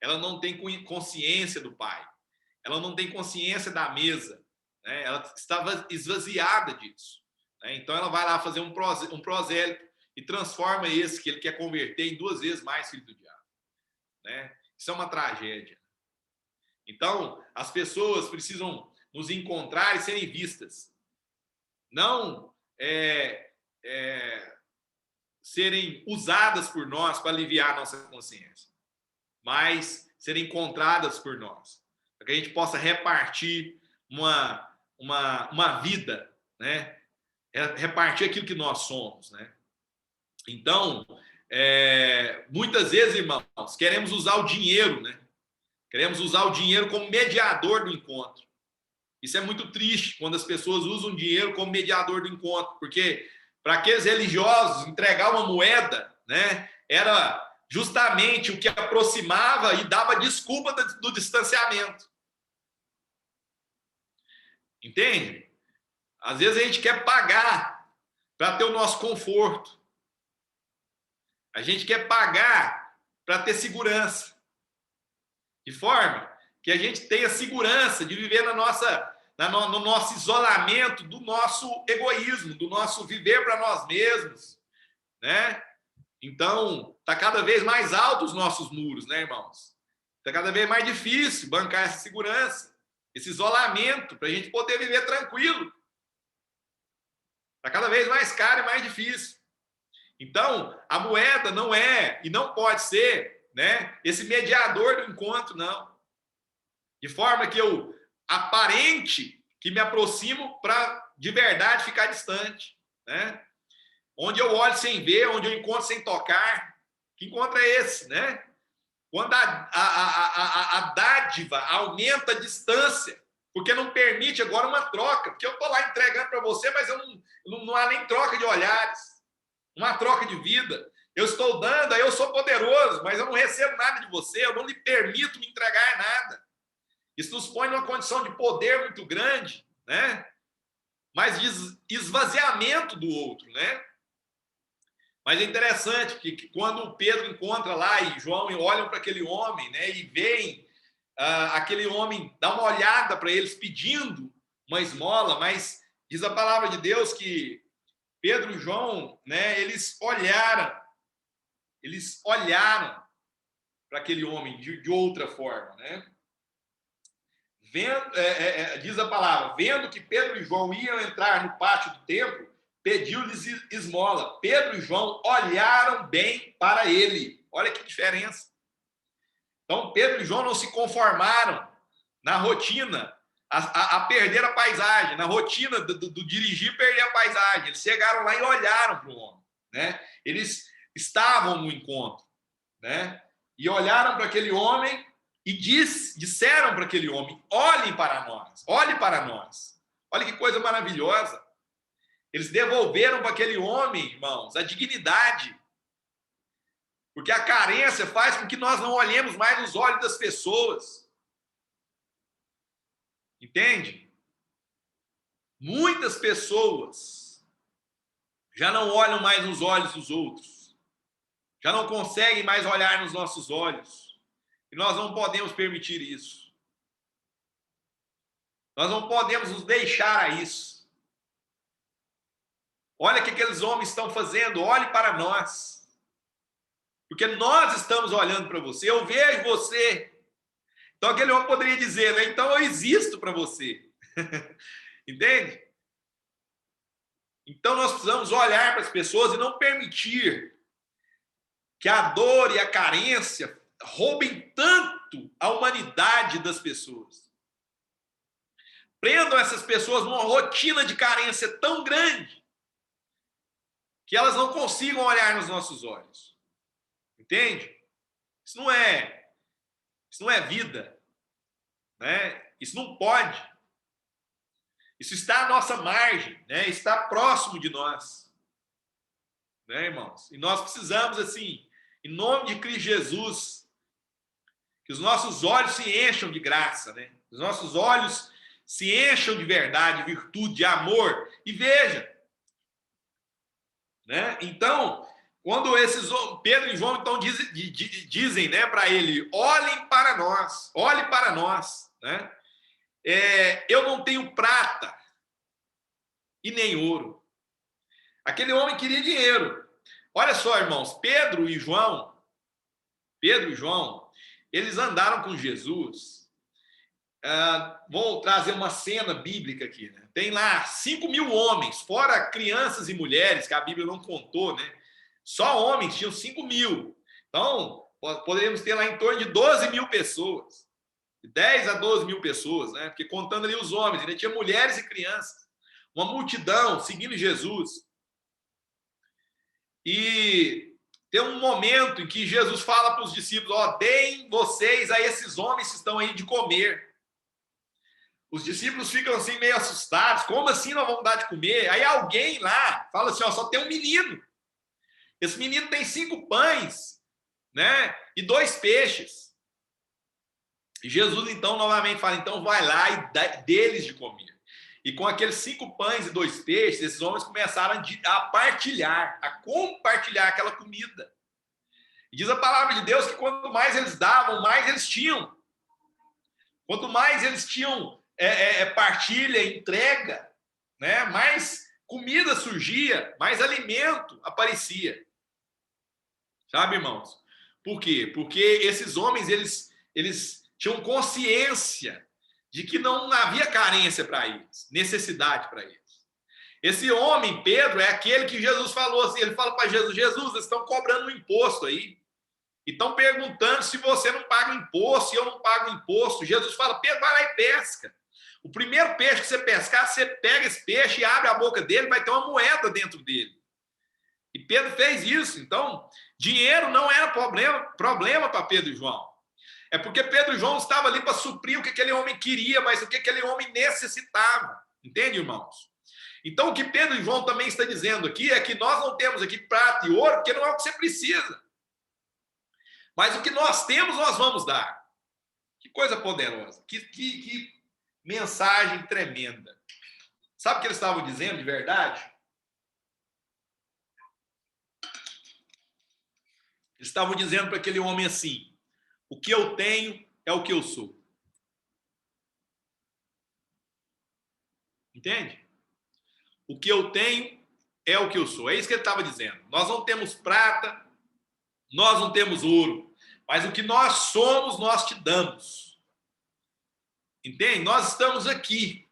Ela não tem consciência do Pai. Ela não tem consciência da mesa, né? Ela estava esvaziada disso, né? Então ela vai lá fazer um prosélito e transforma esse que ele quer converter em 2 vezes mais filho do diabo, né? Isso é uma tragédia. Então, as pessoas precisam nos encontrar e serem vistas. Não serem usadas por nós para aliviar a nossa consciência, mas serem encontradas por nós, para que a gente possa repartir uma vida, né? Repartir aquilo que nós somos, né? Então, muitas vezes, irmãos, queremos usar o dinheiro, né? Queremos usar o dinheiro como mediador do encontro. Isso é muito triste quando as pessoas usam o dinheiro como mediador do encontro, porque para aqueles religiosos entregar uma moeda, né, era justamente o que aproximava e dava desculpa do distanciamento. Entende? Às vezes a gente quer pagar para ter o nosso conforto. A gente quer pagar para ter segurança. De forma que a gente tenha segurança de viver no nosso isolamento, do nosso egoísmo, do nosso viver para nós mesmos, né? Então, está cada vez mais alto os nossos muros, né, irmãos? Está cada vez mais difícil bancar essa segurança, esse isolamento, para a gente poder viver tranquilo. Está cada vez mais caro e mais difícil. Então, a moeda não é e não pode ser, né, esse mediador do encontro, não. De forma que eu aparente que me aproximo para, de verdade, ficar distante, né? Onde eu olho sem ver, onde eu encontro sem tocar. Que encontro é esse, né? Quando a dádiva aumenta a distância, porque não permite agora uma troca, porque eu estou lá entregando para você, mas não há nem troca de olhares, não há troca de vida. Eu estou dando, aí eu sou poderoso, mas eu não recebo nada de você, eu não lhe permito me entregar nada. Isso nos põe numa condição de poder muito grande, né? Mas de esvaziamento do outro, né? Mas é interessante que quando Pedro encontra lá e João olham para aquele homem, né, e veem aquele homem dar uma olhada para eles pedindo uma esmola, mas diz a palavra de Deus que Pedro e João, né, eles olharam para aquele homem de outra forma, né? Diz a palavra, vendo que Pedro e João iam entrar no pátio do templo, pediu-lhes esmola. Pedro e João olharam bem para ele. Olha que diferença. Então, Pedro e João não se conformaram na rotina a perder a paisagem, na rotina do dirigir perder a paisagem. Eles chegaram lá e olharam para o homem, né? Eles estavam no encontro, né? E olharam para aquele homem e disseram para aquele homem, olhe para nós, olhe para nós. Olha que coisa maravilhosa. Eles devolveram para aquele homem, irmãos, a dignidade. Porque a carência faz com que nós não olhemos mais nos olhos das pessoas. Entende? Muitas pessoas já não olham mais nos olhos dos outros. Já não conseguem mais olhar nos nossos olhos. E nós não podemos permitir isso. Nós não podemos nos deixar a isso. Olha o que aqueles homens estão fazendo, olhe para nós. Porque nós estamos olhando para você, eu vejo você. Então aquele homem poderia dizer, né? Então eu existo para você. Entende? Então nós precisamos olhar para as pessoas e não permitir que a dor e a carência roubem tanto a humanidade das pessoas. Prendam essas pessoas numa rotina de carência tão grande que elas não consigam olhar nos nossos olhos. Entende? Isso não é vida, né? Isso não pode. Isso está à nossa margem, né? Está próximo de nós, né, irmãos? E nós precisamos, assim, em nome de Cristo Jesus, que os nossos olhos se encham de graça, né? Os nossos olhos se encham de verdade, virtude, de amor. E veja, né? Então, quando esses Pedro e João então dizem, né, para ele, olhem para nós, olhe para nós, né? Eu não tenho prata e nem ouro. Aquele homem queria dinheiro. Olha só, irmãos, Pedro e João, eles andaram com Jesus. Vou trazer uma cena bíblica aqui, né? Tem lá 5.000 homens, fora crianças e mulheres, que a Bíblia não contou, né? Só homens tinham 5.000. Então, poderíamos ter lá em torno de 12.000 pessoas. De 10 a 12.000 pessoas, né? Porque contando ali os homens, ainda tinha mulheres e crianças. Uma multidão seguindo Jesus. E tem um momento em que Jesus fala para os discípulos, deem vocês a esses homens que estão aí de comer. Os discípulos ficam assim meio assustados. Como assim nós vamos dar de comer? Aí alguém lá fala assim, só tem um menino. Esse menino tem 5 pães, né? E 2 peixes. E Jesus, então, novamente fala, então vai lá e dá deles de comer. E com aqueles 5 pães e 2 peixes, esses homens começaram a partilhar, a compartilhar aquela comida. E diz a palavra de Deus que quanto mais eles davam, mais eles tinham. Quanto mais eles tinham partilha, entrega, né? Mais comida surgia, mais alimento aparecia. Sabe, irmãos? Por quê? Porque esses homens, eles tinham consciência de que não havia carência para eles, necessidade para eles. Esse homem, Pedro, é aquele que Jesus falou assim, ele fala para Jesus, Jesus, eles estão cobrando um imposto aí. E estão perguntando se você não paga imposto, se eu não pago imposto. Jesus fala, Pedro, vai lá e pesca. O primeiro peixe que você pescar, você pega esse peixe e abre a boca dele, vai ter uma moeda dentro dele. E Pedro fez isso. Então, dinheiro não era problema para Pedro e João. É porque Pedro e João estavam ali para suprir o que aquele homem queria, mas o que aquele homem necessitava. Entende, irmãos? Então, o que Pedro e João também está dizendo aqui é que nós não temos aqui prata e ouro, porque não é o que você precisa. Mas o que nós temos, nós vamos dar. Que coisa poderosa. Que mensagem tremenda. Sabe o que eles estavam dizendo de verdade? Eles estavam dizendo para aquele homem assim, o que eu tenho é o que eu sou. Entende? O que eu tenho é o que eu sou. É isso que ele estava dizendo. Nós não temos prata, nós não temos ouro, mas o que nós somos, nós te damos. Entende? Nós estamos aqui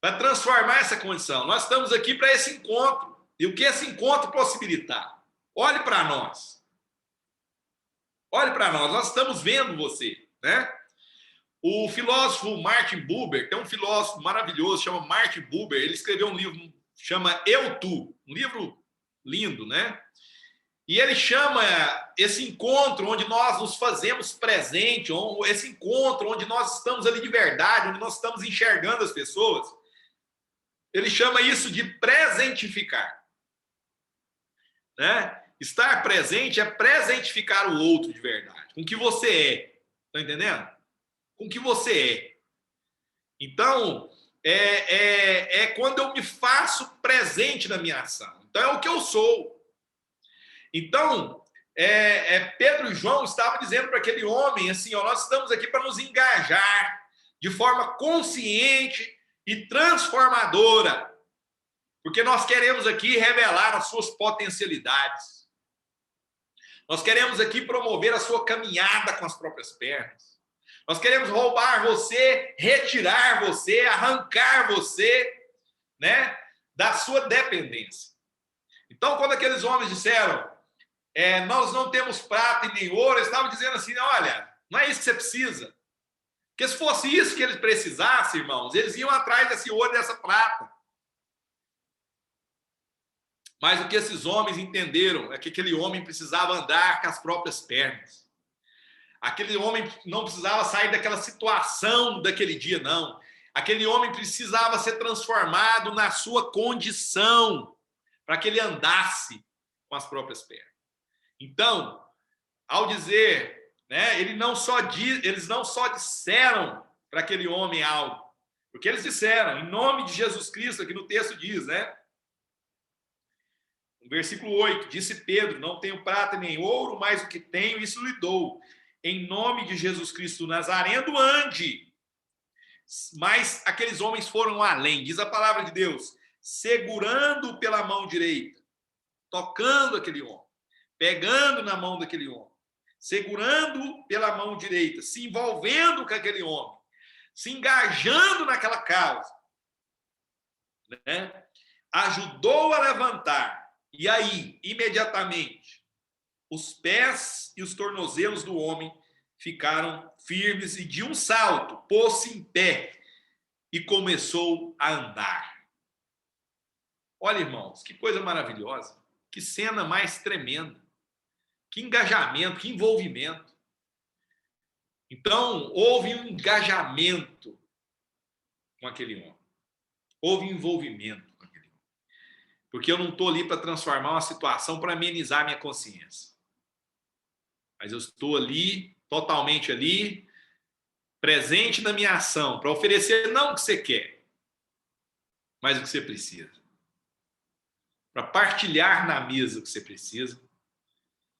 para transformar essa condição. Nós estamos aqui para esse encontro. E o que esse encontro possibilitar? Olhe para nós. Olhe para nós. Nós estamos vendo você, né? O filósofo Martin Buber, tem um filósofo maravilhoso, chama Martin Buber, ele escreveu um livro, chama Eu, Tu, um livro lindo, né? E ele chama esse encontro onde nós nos fazemos presente, esse encontro onde nós estamos ali de verdade, onde nós estamos enxergando as pessoas, ele chama isso de presentificar. Né? Estar presente é presentificar o outro de verdade, com o que você é. Está entendendo? Com o que você é. Então, é quando eu me faço presente na minha ação. Então, é o que eu sou. Então, Pedro e João estavam dizendo para aquele homem assim, ó, nós estamos aqui para nos engajar de forma consciente e transformadora, porque nós queremos aqui revelar as suas potencialidades. Nós queremos aqui promover a sua caminhada com as próprias pernas. Nós queremos roubar você, retirar você, arrancar você, né, da sua dependência. Então, quando aqueles homens disseram, nós não temos prata e nem ouro, eles estavam dizendo assim, olha, não é isso que você precisa. Porque se fosse isso que eles precisassem, irmãos, eles iam atrás desse ouro e dessa prata. Mas o que esses homens entenderam é que aquele homem precisava andar com as próprias pernas. Aquele homem não precisava sair daquela situação daquele dia, não. Aquele homem precisava ser transformado na sua condição para que ele andasse com as próprias pernas. Então, ao dizer, né, eles não só disseram para aquele homem algo, porque eles disseram, em nome de Jesus Cristo, aqui no texto diz, né? No versículo 8, disse Pedro, não tenho prata nem ouro, mas o que tenho, isso lhe dou. Em nome de Jesus Cristo Nazareno, ande. Mas aqueles homens foram além, diz a palavra de Deus, segurando pela mão direita, tocando aquele homem, pegando na mão daquele homem, segurando pela mão direita, se envolvendo com aquele homem, se engajando naquela causa, né? Ajudou a levantar, e aí, imediatamente, os pés e os tornozelos do homem ficaram firmes e de um salto pôs-se em pé e começou a andar. Olha, irmãos, que coisa maravilhosa, que cena mais tremenda. Que engajamento, que envolvimento. Então, houve um engajamento com aquele homem. Houve envolvimento com aquele homem. Porque eu não estou ali para transformar uma situação para amenizar minha consciência. Mas eu estou ali, totalmente ali, presente na minha ação, para oferecer não o que você quer, mas o que você precisa. Para partilhar na mesa o que você precisa.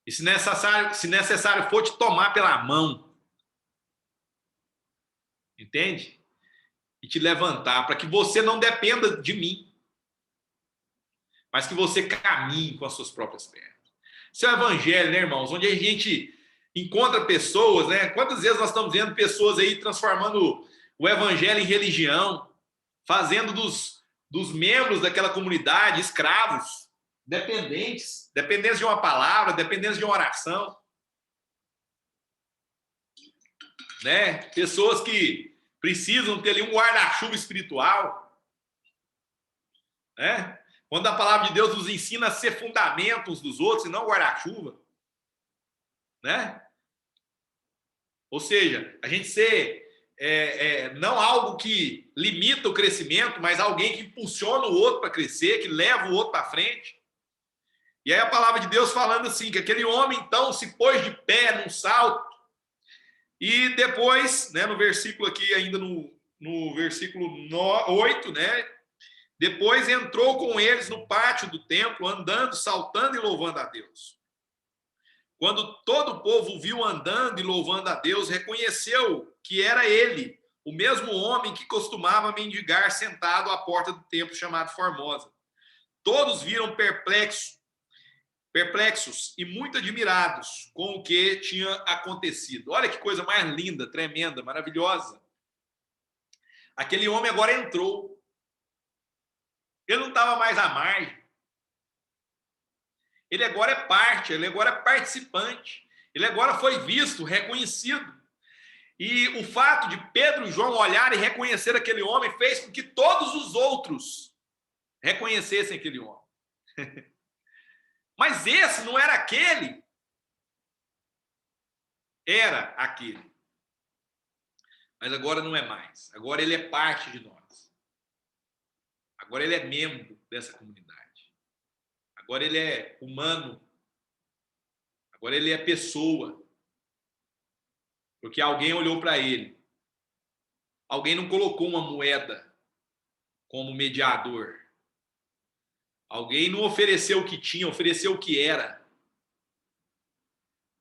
E se necessário for te tomar pela mão, Entende? E te levantar para que você não dependa de mim, mas que você caminhe com as suas próprias pernas. Esse é o evangelho, né, irmãos? Onde a gente encontra pessoas, né? Quantas vezes nós estamos vendo pessoas aí transformando o evangelho em religião, fazendo dos membros daquela comunidade escravos, dependentes de uma palavra, dependentes de uma oração, né? Pessoas que precisam ter ali um guarda-chuva espiritual, né? Quando a palavra de Deus nos ensina a ser fundamento uns dos outros e não guarda-chuva, né? Ou seja, a gente ser não algo que limita o crescimento, mas alguém que impulsiona o outro para crescer, que leva o outro para frente. E aí a palavra de Deus falando assim, que aquele homem então se pôs de pé num salto e depois, né, no versículo aqui, ainda no versículo 8, né, depois entrou com eles no pátio do templo, andando, saltando e louvando a Deus. Quando todo o povo viu andando e louvando a Deus, reconheceu que era ele, o mesmo homem que costumava mendigar sentado à porta do templo chamado Formosa. Todos viram perplexos e muito admirados com o que tinha acontecido. Olha que coisa mais linda, tremenda, maravilhosa. Aquele homem agora entrou. Ele não estava mais à margem. Ele agora é parte, ele agora é participante. Ele agora foi visto, reconhecido. E o fato de Pedro e João olharem e reconhecer aquele homem fez com que todos os outros reconhecessem aquele homem. Mas esse não era aquele. Era aquele. Mas agora não é mais. Agora ele é parte de nós. Agora ele é membro dessa comunidade. Agora ele é humano. Agora ele é pessoa. Porque alguém olhou para ele. Alguém não colocou uma moeda como mediador. Alguém não ofereceu o que tinha, ofereceu o que era.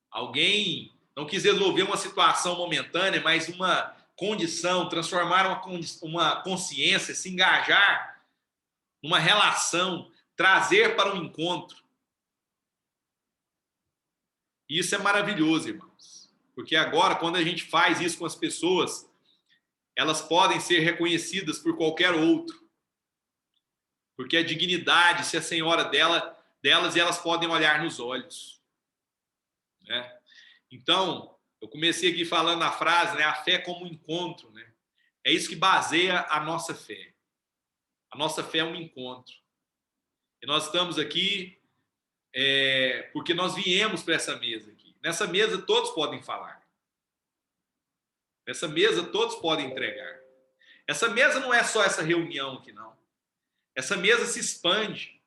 Alguém não quis resolver uma situação momentânea, mas uma condição, transformar uma consciência, se engajar numa relação, trazer para um encontro. Isso é maravilhoso, irmãos. Porque agora, quando a gente faz isso com as pessoas, elas podem ser reconhecidas por qualquer outro. Porque a dignidade, se a senhora delas, e elas podem olhar nos olhos. Né? Então, eu comecei aqui falando a frase, né? A fé como um encontro. Né? É isso que baseia a nossa fé. A nossa fé é um encontro. E nós estamos aqui porque nós viemos para essa mesa aqui. Nessa mesa todos podem falar. Nessa mesa todos podem entregar. Essa mesa não é só essa reunião aqui, não. Essa mesa se expande.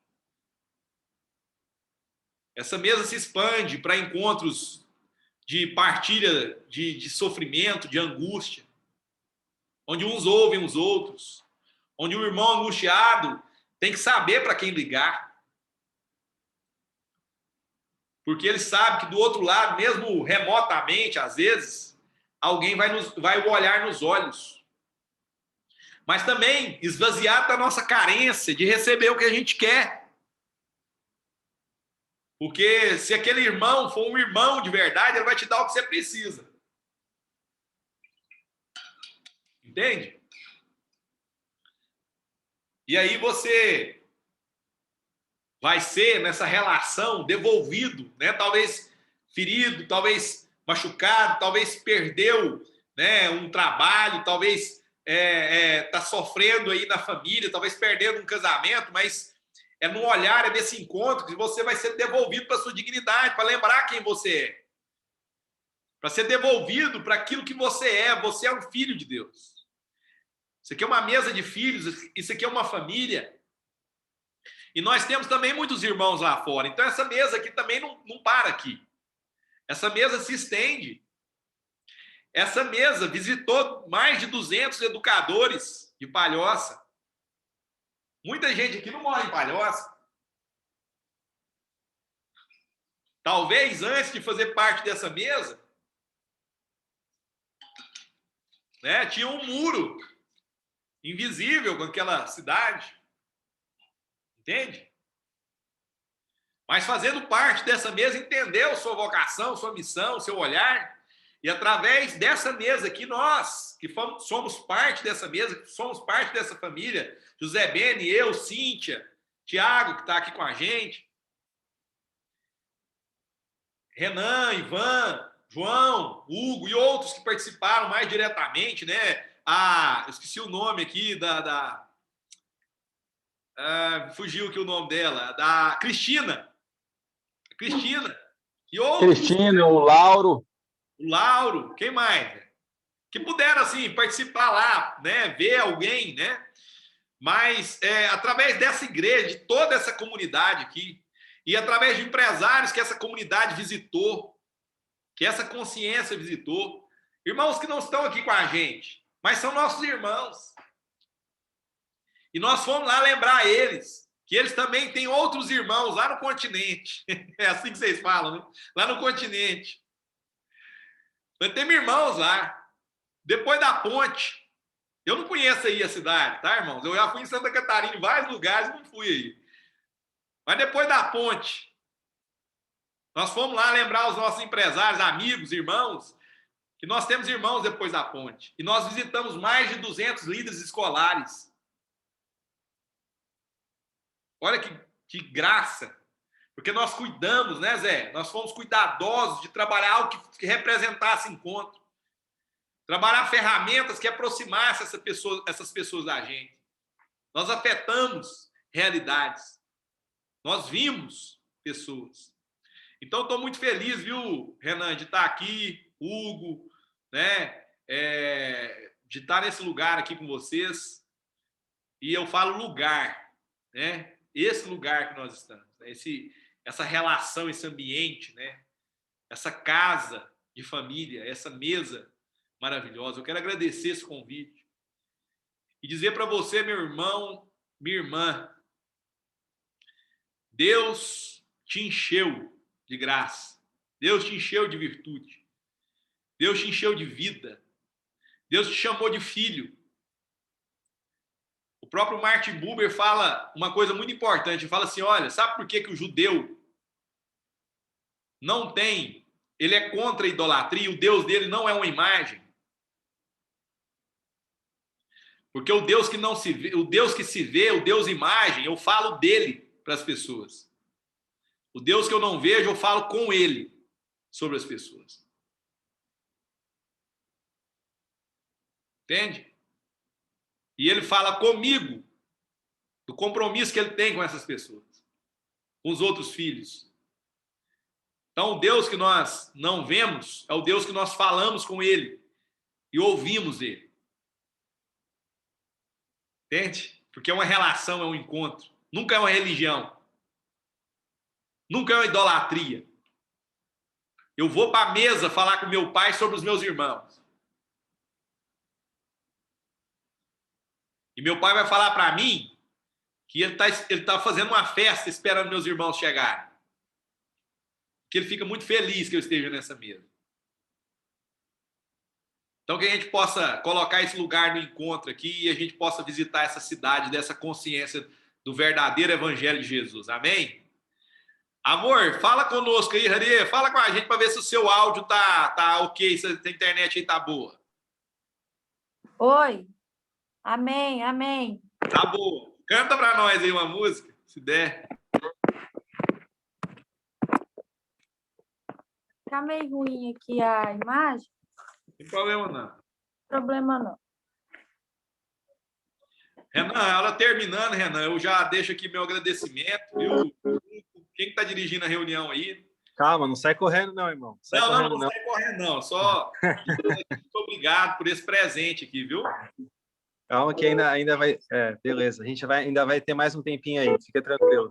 Essa mesa se expande para encontros de partilha de sofrimento, de angústia, onde uns ouvem os outros, onde o irmão angustiado tem que saber para quem ligar. Porque ele sabe que do outro lado, mesmo remotamente, às vezes, alguém vai olhar nos olhos. Mas também esvaziar da nossa carência de receber o que a gente quer. Porque se aquele irmão for um irmão de verdade, ele vai te dar o que você precisa. Entende? E aí você vai ser, nessa relação, devolvido, né? Talvez ferido, talvez machucado, talvez perdeu, né, um trabalho, talvez está sofrendo aí na família, talvez perdendo um casamento, mas é no olhar, é nesse encontro que você vai ser devolvido para a sua dignidade, para lembrar quem você é. Para ser devolvido para aquilo que você é. Você é um filho de Deus. Isso aqui é uma mesa de filhos, isso aqui é uma família. E nós temos também muitos irmãos lá fora. Então essa mesa aqui também não para aqui. Essa mesa se estende. Essa mesa visitou mais de 200 educadores de Palhoça. Muita gente aqui não mora em Palhoça. Talvez antes de fazer parte dessa mesa, né? Tinha um muro invisível com aquela cidade. Entende? Mas fazendo parte dessa mesa, entendeu sua vocação, sua missão, seu olhar. E através dessa mesa aqui, nós, que somos parte dessa mesa, que somos parte dessa família, José Beni, eu, Cíntia, Tiago, que está aqui com a gente, Renan, Ivan, João, Hugo e outros que participaram mais diretamente, né? Eu esqueci o nome aqui fugiu aqui o nome dela, da Cristina e outros. Cristina, o Lauro. O Lauro, quem mais? Que puderam, assim, participar lá, né? Ver alguém, né? Mas, através dessa igreja, de toda essa comunidade aqui, e através de empresários que essa comunidade visitou, que essa consciência visitou, irmãos que não estão aqui com a gente, mas são nossos irmãos. E nós fomos lá lembrar eles, que eles também têm outros irmãos lá no continente. É assim que vocês falam, né? Lá no continente. Nós temos irmãos lá. Depois da ponte. Eu não conheço aí a cidade, tá, irmãos? Eu já fui em Santa Catarina, em vários lugares, não fui aí. Mas depois da ponte, nós fomos lá lembrar os nossos empresários, amigos, irmãos, que nós temos irmãos depois da ponte. E nós visitamos mais de 200 líderes escolares. Olha que graça. Porque nós cuidamos, né, Zé? Nós fomos cuidadosos de trabalhar algo que representasse encontro. Trabalhar ferramentas que aproximassem essas pessoas da gente. Nós afetamos realidades. Nós vimos pessoas. Então, estou muito feliz, viu, Renan, de estar aqui, Hugo, né? De estar nesse lugar aqui com vocês. E eu falo lugar, né? Esse lugar que nós estamos, né? Essa relação, esse ambiente, né? Essa casa de família, essa mesa maravilhosa. Eu quero agradecer esse convite e dizer para você, meu irmão, minha irmã, Deus te encheu de graça, Deus te encheu de virtude, Deus te encheu de vida, Deus te chamou de filho. O próprio Martin Buber fala uma coisa muito importante, ele fala assim, olha, sabe por que o judeu não tem, ele é contra a idolatria, o Deus dele não é uma imagem? Porque o Deus que não se vê, o Deus que se vê, o Deus imagem, eu falo dele para as pessoas. O Deus que eu não vejo, eu falo com ele sobre as pessoas. Entende? E ele fala comigo do compromisso que ele tem com essas pessoas, com os outros filhos. Então, o Deus que nós não vemos é o Deus que nós falamos com ele e ouvimos ele. Entende? Porque é uma relação, é um encontro. Nunca é uma religião. Nunca é uma idolatria. Eu vou para a mesa falar com meu pai sobre os meus irmãos. E meu pai vai falar para mim que ele tá fazendo uma festa esperando meus irmãos chegarem. Que ele fica muito feliz que eu esteja nessa mesa. Então, que a gente possa colocar esse lugar no encontro aqui e a gente possa visitar essa cidade dessa consciência do verdadeiro evangelho de Jesus. Amém? Amor, fala conosco aí, Rari. Fala com a gente para ver se o seu áudio tá ok, se a internet aí tá boa. Oi. Amém, amém. Tá boa. Canta para nós aí uma música, se der. Tá meio ruim aqui a imagem. Não tem problema, não. Problema não. Renan, a aula terminando, Renan, eu já deixo aqui meu agradecimento, viu? Quem está dirigindo a reunião aí? Calma, não sai correndo não, irmão. Não sai correndo não. Só muito obrigado por esse presente aqui, viu? Calma que ainda vai... beleza, a gente ainda vai ter mais um tempinho aí, fica tranquilo.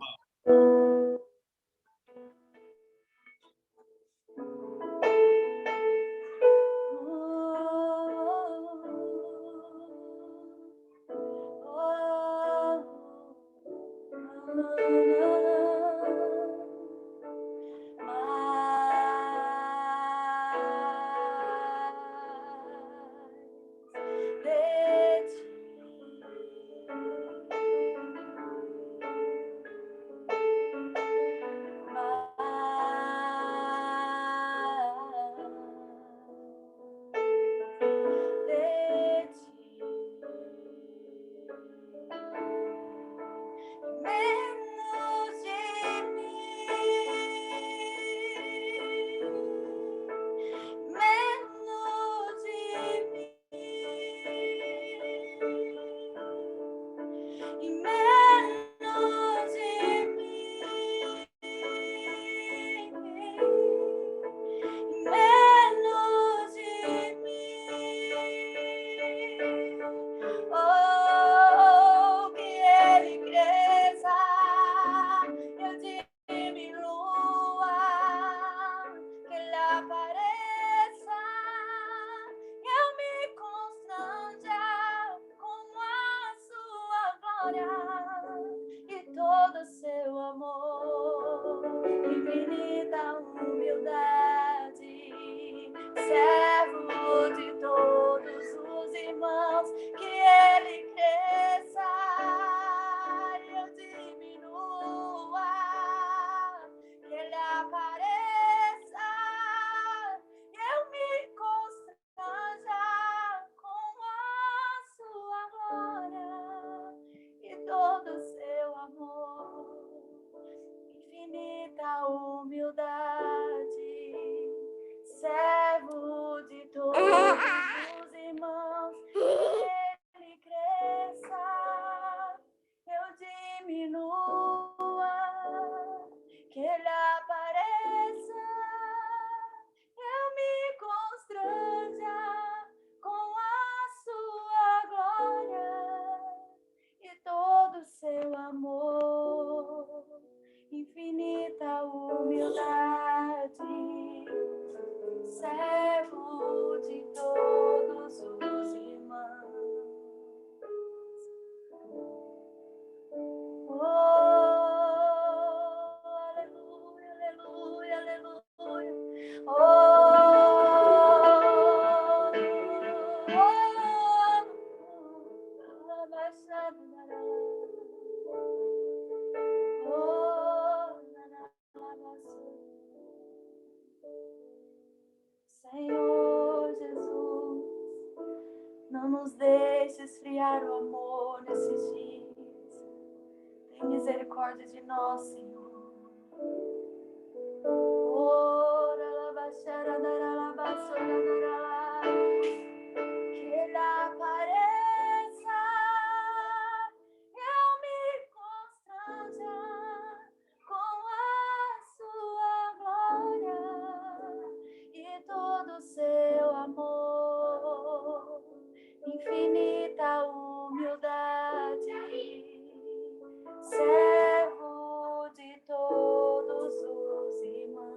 nos deixe esfriar o amor nesses dias. Tem misericórdia de nós, Senhor. Que da aparência eu me constranja com a sua glória e todo o seu amor, infinita humildade, servo de todos os irmãos.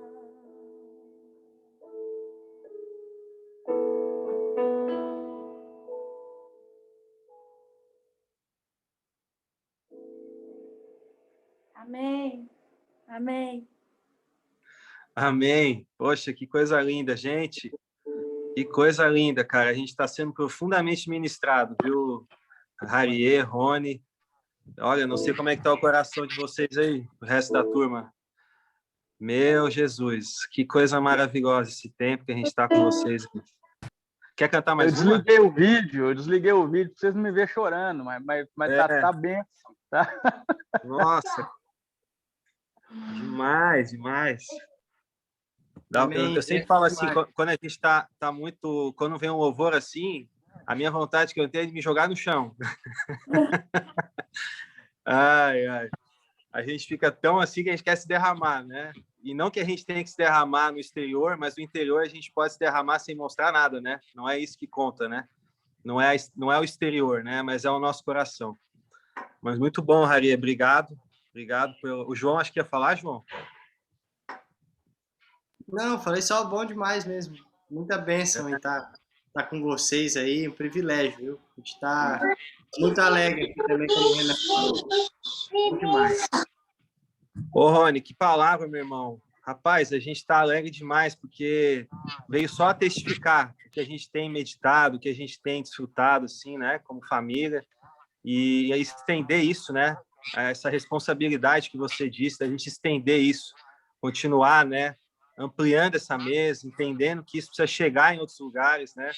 Amém. Amém. Amém. Poxa, que coisa linda, gente. Que coisa linda, cara. A gente está sendo profundamente ministrado, viu, Hariê, Rony? Olha, não sei como é que tá o coração de vocês aí, o resto da turma. Meu Jesus, que coisa maravilhosa esse tempo que a gente está com vocês. Quer cantar mais uma? Eu desliguei o vídeo para vocês não me verem chorando, mas tá bem. Tá? Nossa. Demais, demais. Eu sempre falo assim, quando a gente está muito... Quando vem um louvor assim, a minha vontade que eu tenho é de me jogar no chão. Ai, ai. A gente fica tão assim que a gente quer se derramar, né? E não que a gente tenha que se derramar no exterior, mas no interior a gente pode se derramar sem mostrar nada, né? Não é isso que conta, né? Não é o exterior, né? Mas é o nosso coração. Mas muito bom, Hariê. Obrigado. Obrigado. O João, acho que ia falar, João? Não, falei só bom demais mesmo. Muita bênção em estar com vocês aí, um privilégio, viu? A gente está muito alegre aqui também, como o Renan falou. Muito demais. Ô, Rony, que palavra, meu irmão. Rapaz, a gente está alegre demais, porque veio só a testificar o que a gente tem meditado, o que a gente tem desfrutado, assim, né, como família, e estender isso, né, essa responsabilidade que você disse, da gente estender isso, continuar, né, ampliando essa mesa, entendendo que isso precisa chegar em outros lugares, né?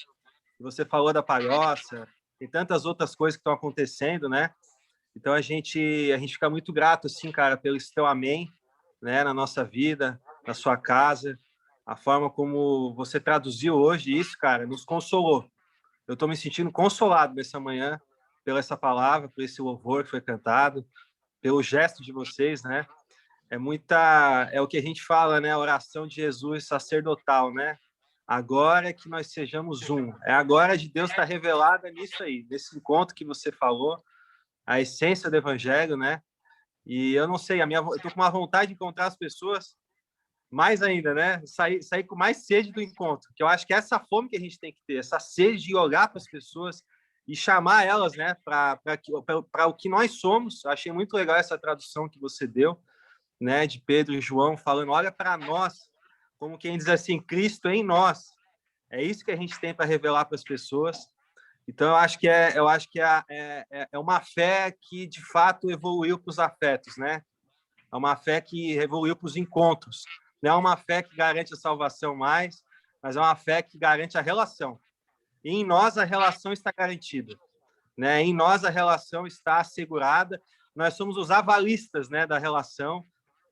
Você falou da Palhoça, tem tantas outras coisas que estão acontecendo, né? Então a gente fica muito grato, assim, cara, pelo esse teu amém, né, na nossa vida, na sua casa, a forma como você traduziu hoje isso, cara, nos consolou. Eu estou me sentindo consolado nessa manhã pela essa palavra, por esse louvor que foi cantado, pelo gesto de vocês, né? É o que a gente fala, né? A oração de Jesus sacerdotal, né? Agora que nós sejamos um. É agora de Deus estar revelada nisso aí, nesse encontro que você falou, a essência do evangelho, né? E eu não sei, eu tô com uma vontade de encontrar as pessoas mais ainda, né? Sair com mais sede do encontro, que eu acho que é essa fome que a gente tem que ter, essa sede de olhar para as pessoas e chamar elas, né, para o que nós somos. Eu achei muito legal essa tradução que você deu, né, de Pedro e João, falando, olha para nós, como quem diz assim, Cristo em nós. É isso que a gente tem para revelar para as pessoas. Então, eu acho que é uma fé que, de fato, evoluiu para os afetos, né? É uma fé que evoluiu para os encontros. Não é uma fé que garante a salvação mais, mas é uma fé que garante a relação. E em nós, a relação está garantida, né? Em nós, a relação está assegurada. Nós somos os avalistas, né, da relação,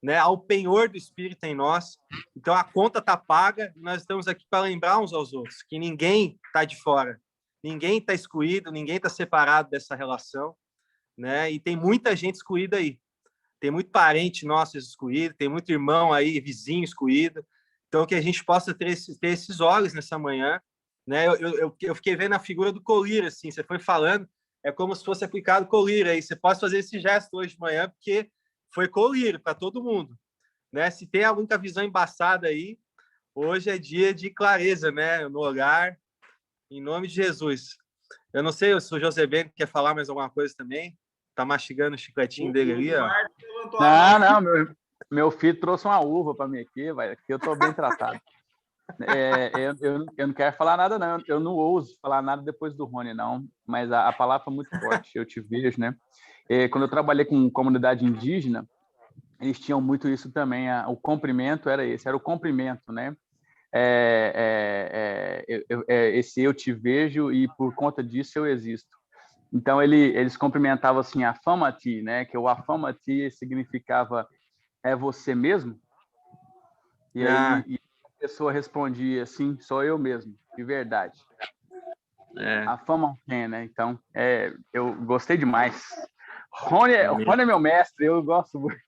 né, ao penhor do Espírito em nós. Então, a conta está paga e nós estamos aqui para lembrar uns aos outros que ninguém está de fora, ninguém está excluído, ninguém está separado dessa relação, né? E tem muita gente excluída aí. Tem muito parente nosso excluído, tem muito irmão aí, vizinho excluído. Então, que a gente possa ter esses olhos nessa manhã, né? Eu fiquei vendo a figura do colírio, assim, você foi falando, é como se fosse aplicado colírio aí. Você pode fazer esse gesto hoje de manhã, porque foi colírio para todo mundo, né? Se tem alguma visão embaçada aí, hoje é dia de clareza, né? No olhar, em nome de Jesus. Eu não sei se o José Ben quer falar mais alguma coisa também. Tá mastigando o chicletinho dele ali, ó. Não, meu filho trouxe uma uva para mim aqui, vai. Aqui eu tô bem tratado. Eu não quero falar nada, não. Eu não ouso falar nada depois do Rony, não. Mas a palavra foi muito forte. Eu te vejo, né? Quando eu trabalhei com comunidade indígena, eles tinham muito isso também. O cumprimento era esse, era o cumprimento, né? esse eu te vejo e por conta disso eu existo. Então eles cumprimentavam assim, afama-te, né? Que o afama-te significava é você mesmo. E aí a pessoa respondia assim, sou eu mesmo, de verdade. Afama-te, né? Então eu gostei demais. Rony é meu mestre, eu gosto muito.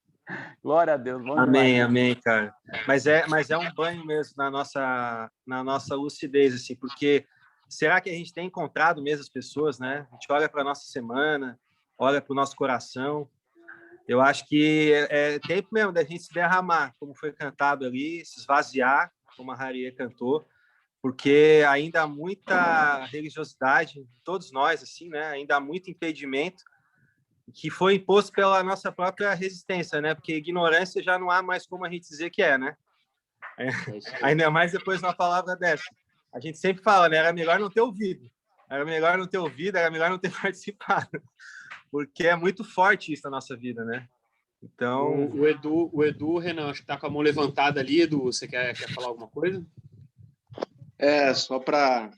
Glória a Deus. Amém, amém, cara. Mas é um banho mesmo na nossa lucidez, assim, porque será que a gente tem encontrado mesmo as pessoas, né? A gente olha para a nossa semana, olha para o nosso coração. Eu acho que é tempo mesmo da gente se derramar, como foi cantado ali, se esvaziar, como a Harie cantou, porque ainda há muita religiosidade, todos nós, assim, né? Ainda há muito impedimento que foi imposto pela nossa própria resistência, né? Porque ignorância já não há mais como a gente dizer que é, né? Ainda mais depois de uma palavra dessa. A gente sempre fala, né? Era melhor não ter ouvido. Era melhor não ter ouvido, era melhor não ter participado. Porque é muito forte isso na nossa vida, né? Então... O Edu, Renan, acho que tá com a mão levantada ali. Edu, você quer falar alguma coisa? Só para...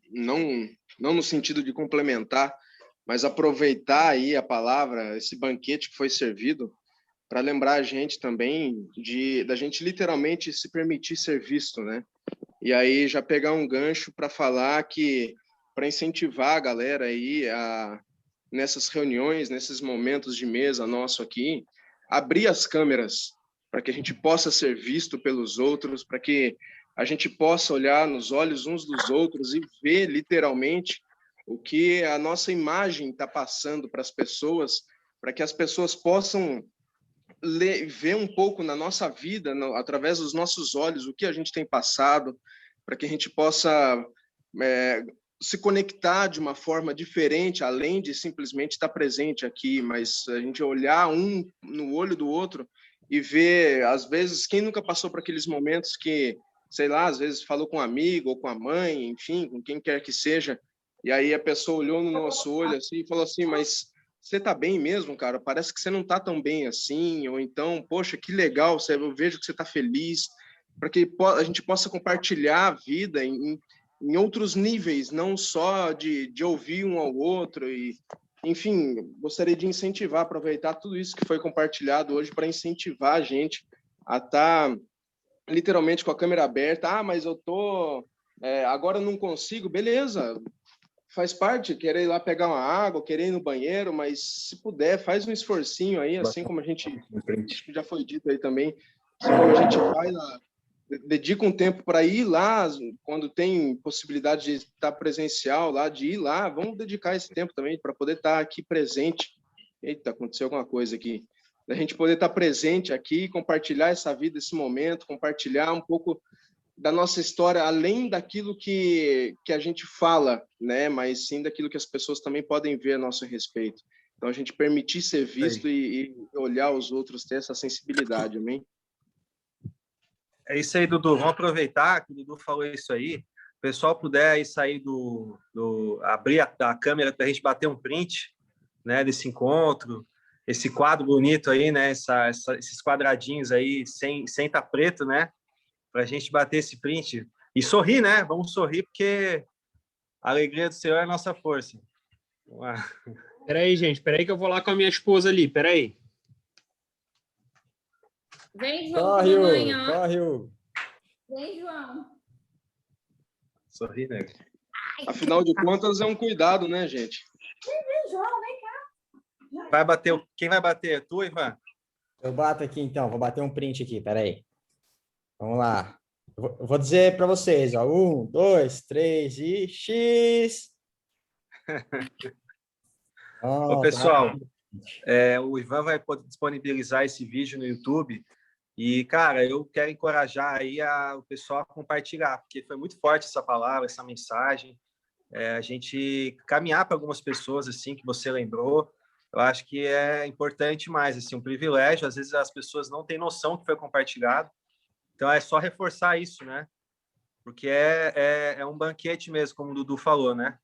não no sentido de complementar, mas aproveitar aí a palavra, esse banquete que foi servido, para lembrar a gente também da gente literalmente se permitir ser visto, né? E aí já pegar um gancho para falar que, para incentivar a galera aí nessas reuniões, nesses momentos de mesa nosso aqui, abrir as câmeras para que a gente possa ser visto pelos outros, para que a gente possa olhar nos olhos uns dos outros e ver literalmente o que a nossa imagem está passando para as pessoas, para que as pessoas possam ver um pouco na nossa vida, através dos nossos olhos, o que a gente tem passado, para que a gente possa se conectar de uma forma diferente, além de simplesmente estar presente aqui, mas a gente olhar um no olho do outro e ver, às vezes, quem nunca passou por aqueles momentos que, sei lá, às vezes falou com um amigo ou com a mãe, enfim, com quem quer que seja, e aí a pessoa olhou no nosso olho assim e falou assim, mas você tá bem mesmo, cara? Parece que você não tá tão bem assim, ou então, poxa, que legal, eu vejo que você tá feliz, para que a gente possa compartilhar a vida em outros níveis, não só de ouvir um ao outro, e, enfim, gostaria de incentivar, aproveitar tudo isso que foi compartilhado hoje para incentivar a gente a estar literalmente com a câmera aberta. Mas eu tô... agora eu não consigo, beleza, faz parte, querer ir lá pegar uma água, querer ir no banheiro, mas se puder, faz um esforcinho aí, assim como a gente, acho que já foi dito aí também, assim como a gente vai lá, dedica um tempo para ir lá, quando tem possibilidade de estar presencial lá, de ir lá, vamos dedicar esse tempo também para poder estar aqui presente. Eita, aconteceu alguma coisa aqui. Da gente poder estar presente aqui, compartilhar essa vida, esse momento, compartilhar um pouco da nossa história, além daquilo que a gente fala, né? Mas sim daquilo que as pessoas também podem ver a nosso respeito. Então, a gente permitir ser visto e olhar os outros, ter essa sensibilidade, amém? É isso aí, Dudu. Vamos aproveitar que o Dudu falou isso aí. O pessoal puder aí sair abrir a câmera para a gente bater um print, né, desse encontro, esse quadro bonito aí, né? Esses quadradinhos aí sem tá preto, né? Para a gente bater esse print e sorrir, né? Vamos sorrir, porque a alegria do Senhor é a nossa força. Peraí, gente, peraí que eu vou lá com a minha esposa ali, peraí. Vem, João, Corre, mamãe, Hugo, ó. corre, Hugo. Vem, João. Sorrir, né? Afinal de contas, é um cuidado, né, gente? Vem, João, vem cá. Vai bater, quem vai bater? Tu, Ivan? Eu bato aqui, então. Vou bater um print aqui, peraí. Vamos lá. Eu vou dizer para vocês, ó. 1, 2, 3 e X. Ô, pessoal, o Ivan vai disponibilizar esse vídeo no YouTube e, cara, eu quero encorajar aí o pessoal a compartilhar, porque foi muito forte essa palavra, essa mensagem. A gente caminhar para algumas pessoas, assim, que você lembrou, eu acho que é importante mais, assim, um privilégio. Às vezes as pessoas não têm noção que foi compartilhado. Então, é só reforçar isso, né? Porque é um banquete mesmo, como o Dudu falou, né?